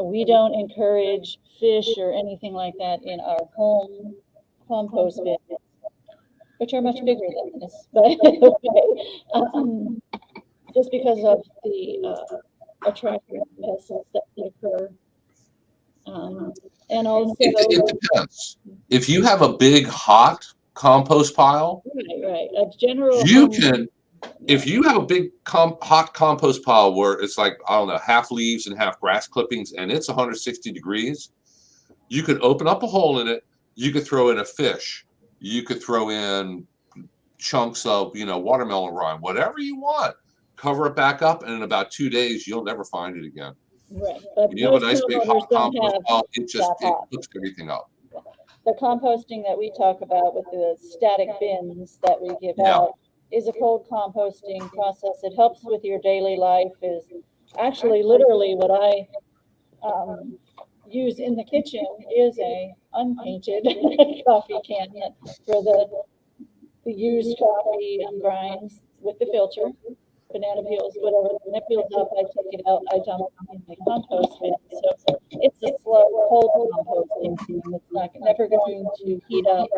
We don't encourage fish or anything like that in our home compost bins, which are much bigger than this, but just because of the attractive pests that occur. And also, it depends. If you have a big hot compost pile, right, a general. If you have a big hot compost pile where it's like, I don't know, half leaves and half grass clippings, and it's 160 degrees, you could open up a hole in it. You could throw in a fish. You could throw in chunks of, watermelon rind, whatever you want. Cover it back up, and in about 2 days, you'll never find it again. Right. But you have a nice big hot compost pile, it cooks everything up. The composting that we talk about with the static bins that we give out is a cold composting process. It helps with your daily life. Is actually literally what I use in the kitchen is a unpainted coffee can for the used coffee grinds with the filter, banana peels, whatever. When it peels up, I take it out, I dump it in the compost bin. So it's a slow, cold composting. It's not never going to heat up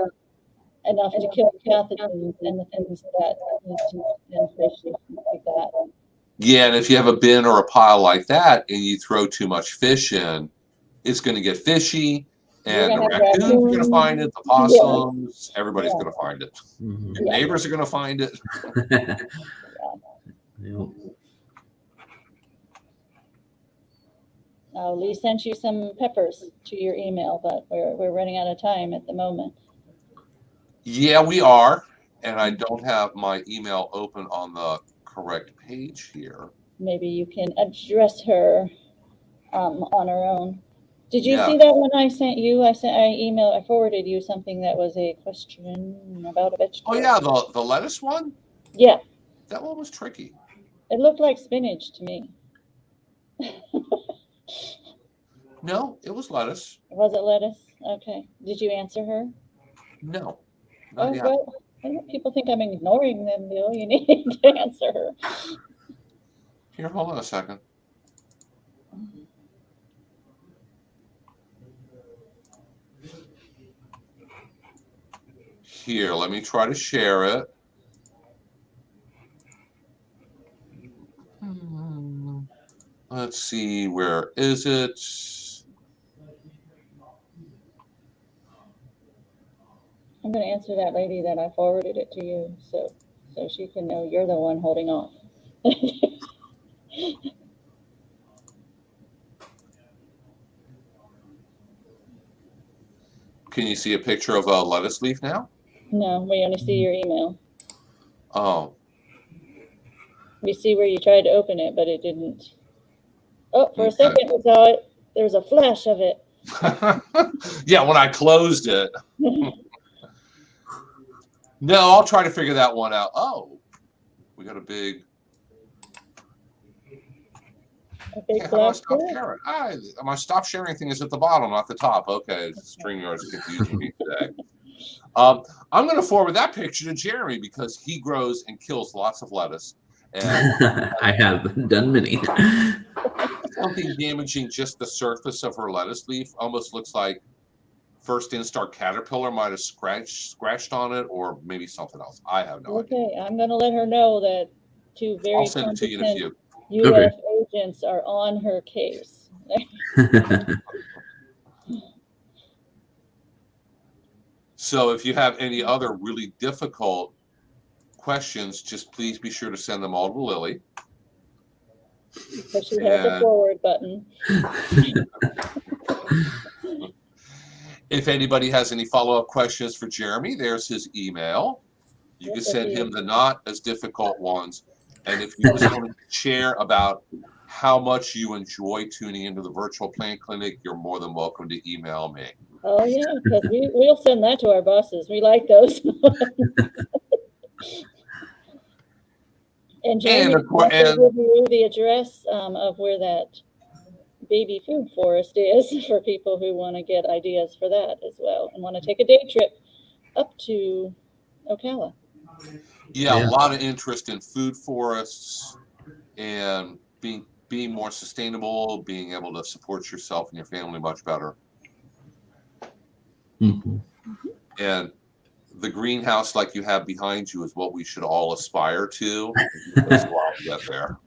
enough to kill pathogens and the things that need to and fish and things like that. Yeah, and if you have a bin or a pile like that and you throw too much fish in, it's going to get fishy, and the raccoons are going to find it, the possums, everybody's going to find it. Mhm. Your neighbors are going to find it. Yep. Lee sent you some peppers to your email, but we're running out of time at the moment. Yeah, we are, and I don't have my email open on the correct page here. Maybe you can address her on her own. Did you Yeah. see that one I sent you? I forwarded you something that was a question about a vegetable. Oh yeah, the lettuce one? Yeah, That one was tricky. it looked like spinach to me. No, it was lettuce. Was it lettuce? Okay. Did you answer her? No, Oh, not yet. well, people think I'm ignoring them, Bill. You need to answer her. Here, hold on a second. Here, let me try to share it. Let's see, where is it? I'm going to answer that lady that I forwarded it to you, so she can know you're the one holding off. Can you see a picture of a lettuce leaf now? No, we only see your email. Oh, We see where you tried to open it, but it didn't. Oh, for a Okay. second we saw it. There's a flash of it. yeah, when I closed it. No, I'll try to figure that one out. Oh, we got a big. A big Yeah, how do I black stop bird. sharing? My stop sharing thing is at the bottom, not the top. Okay, StreamYard's confusing me today. I'm going to forward that picture to Jeremy because he grows and kills lots of lettuce. And I have done many. something damaging just the surface of her lettuce leaf almost looks like first instar caterpillar might have scratched on it, or maybe something else. I have no idea. Okay, I'm going to let her know that two very I'll send it to you in a competent few. UF agents are on her case. So if you have any other really difficult questions, just please be sure to send them all to Lily. Because she has a forward button. If anybody has any follow-up questions for Jeremy, there's his email. You can send him the not as difficult ones. And if you just want to share about how much you enjoy tuning into the virtual plant clinic, you're more than welcome to email me. Oh yeah, because we'll send that to our bosses. We like those. And Jamie will give you the address of where that baby food forest is for people who want to get ideas for that as well and want to take a day trip up to Ocala. Yeah, a lot of interest in food forests and being more sustainable, being able to support yourself and your family much better. Mm-hmm. And the greenhouse like you have behind you is what we should all aspire to. As well to get there.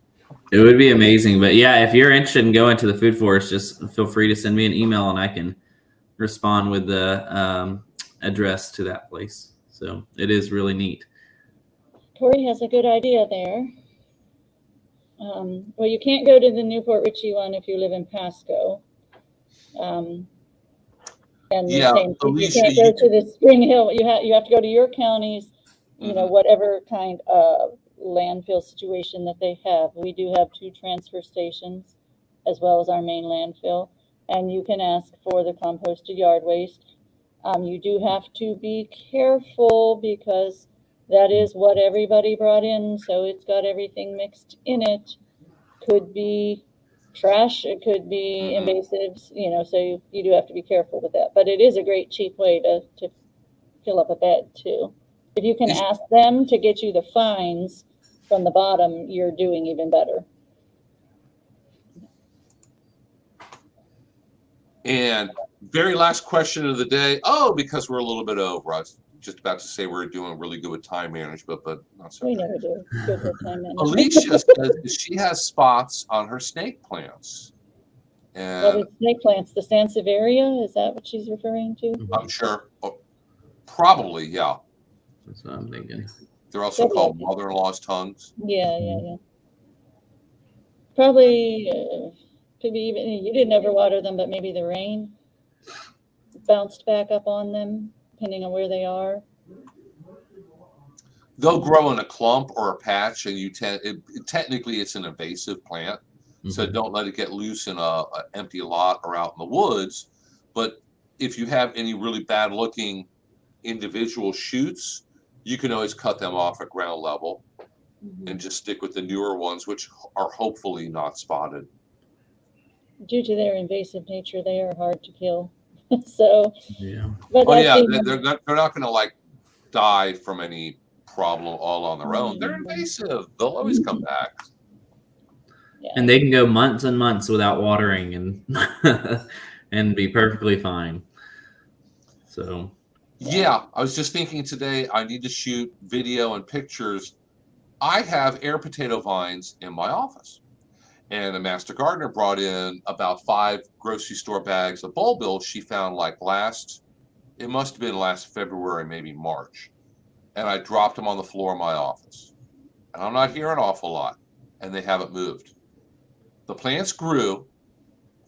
It would be amazing. But yeah, if you're interested in going to the food forest, just feel free to send me an email and I can respond with the address to that place. So it is really neat. Corey has a good idea there. Well, you can't go to the Newport Richey one if you live in Pasco. And the same thing, you can't go to the Spring Hill. You have to go to your county's, whatever kind of landfill situation that they have. We do have 2 transfer stations as well as our main landfill, and you can ask for the composted yard waste. You do have to be careful because that is what everybody brought in, so it's got everything mixed in it. Could be trash. It could be Mhm. invasives, so you do have to be careful with that. But it is a great cheap way to fill up a bed too. If you can Is- ask them to get you the fines from the bottom, you're doing even better. And very last question of the day. Oh, because we're a little bit over. I was just about to say we're doing really good with time management, but not so. We never do good with time management. Alicia says that she has spots on her snake plants. What And is snake plants? The Sansevieria? Is that what she's referring to? I'm sure, probably, yeah. That's what I'm thinking. They're also called mother-in-law's tongues. Yeah. Probably could be even, you didn't overwater them, but maybe the rain bounced back up on them, depending on where they are. They'll grow in a clump or a patch, and technically it's an invasive plant. So don't let it get loose in a empty lot or out in the woods. But if you have any really bad looking individual shoots, you can always cut them off at ground level and just stick with the newer ones, which are hopefully not spotted. Due to their invasive nature, they are hard to kill. So, yeah. But oh yeah, they're not going to like die from any problem all on their own. They're invasive. They'll always come back. Yeah. And they can go months and months without watering and be perfectly fine. So yeah, I was just thinking today I need to shoot video and pictures. I have air potato vines in my office, and a master gardener brought in about 5 grocery store bags of bulbil she found like it must have been last February, maybe March, and I dropped them on the floor of my office. And I'm not here an awful lot, and they haven't moved. The plants grew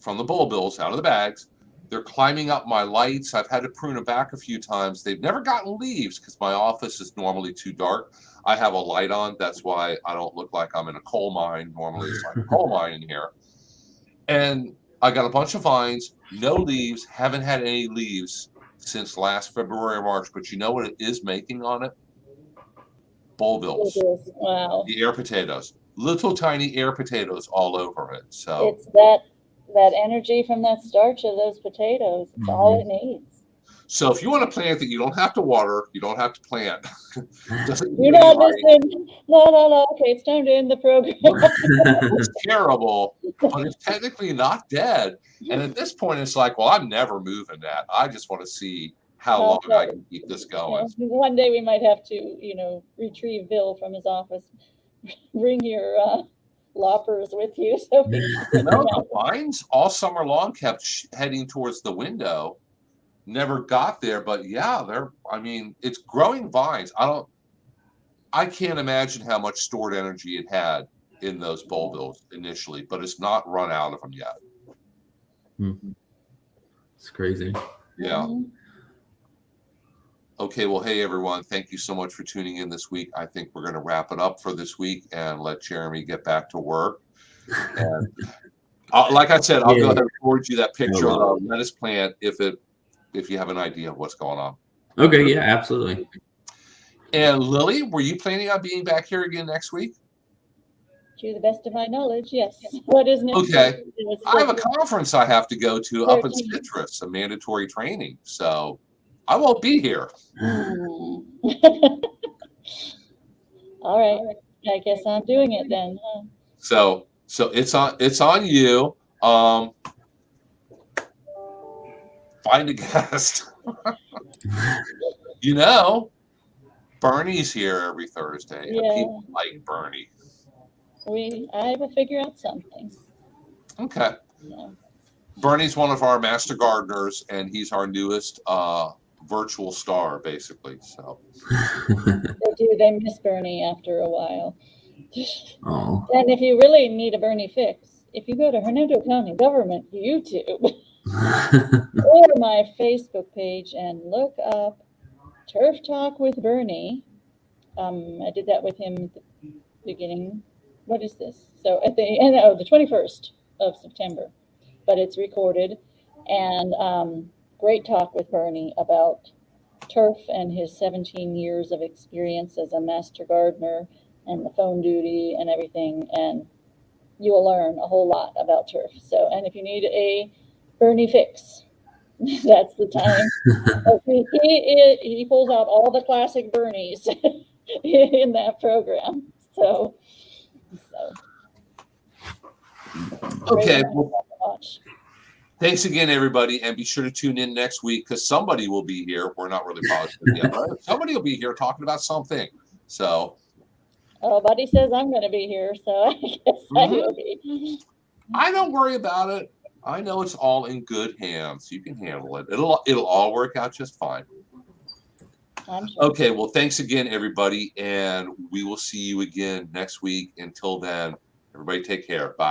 from the bulbils out of the bags. They're climbing up my lights. I've had to prune them back a few times. They've never gotten leaves because my office is normally too dark. I have a light on. That's why I don't look like I'm in a coal mine. Normally it's like a coal mine in here. And I got a bunch of vines, no leaves, haven't had any leaves since last February or March. But you know what it is making on it? Bulbils. Wow. The air potatoes. Little tiny air potatoes all over it. So it's that energy from that starch of those potatoes. It's all it needs. So if you want a plant that you don't have to water, you don't have to plant. You're not listening. No. Okay, it's time to end the program. It's terrible, but it's technically not dead. And at this point, it's like, well, I'm never moving that. I just want to see how long I can keep this going. One day we might have to, retrieve Bill from his office. Bring your loppers with you. So the vines all summer long kept heading towards the window. Never got there, but yeah, it's growing vines. I can't imagine how much stored energy it had in those bulbils initially, but it's not run out of them yet. It's crazy. Yeah. Okay, well, hey everyone, thank you so much for tuning in this week. I think we're going to wrap it up for this week and let Jeremy get back to work. And like I said, I'll go ahead and forward you that picture of the lettuce plant if you have an idea of what's going on. Okay, yeah, absolutely. And Lily, were you planning on being back here again next week? To the best of my knowledge, yes. What is next? Okay. I have a conference I have to go to up in Citrus, a mandatory training. So I won't be here. All right. I guess I'm doing it then, huh? So it's on you. Find a guest. Bernie's here every Thursday, and people like Bernie. I will figure out something. Okay. Yeah. Bernie's one of our master gardeners, and he's our newest virtual star, basically. So they miss Bernie after a while. Oh. And if you really need a Bernie fix, if you go to Hernando County Government YouTube or my Facebook page and look up Turf Talk with Bernie, I did that with him at the beginning. What is this? So at the end of the 21st of September, but it's recorded, and great talk with Bernie about turf and his 17 years of experience as a master gardener and the phone duty and everything. And you will learn a whole lot about turf. So, and if you need a Bernie fix, that's the time. He pulls out all the classic Bernies in that program. So Okay. great Well, to watch. thanks again, everybody, and be sure to tune in next week because somebody will be here. We're not really positive yet, but somebody will be here talking about something. So, Oh, Buddy says I'm going to be here, so I guess I will be. I don't worry about it. I know it's all in good hands. You can handle it. It'll all work out just fine. I'm sure. Okay. Well, thanks again, everybody, and we will see you again next week. Until then, everybody take care. Bye.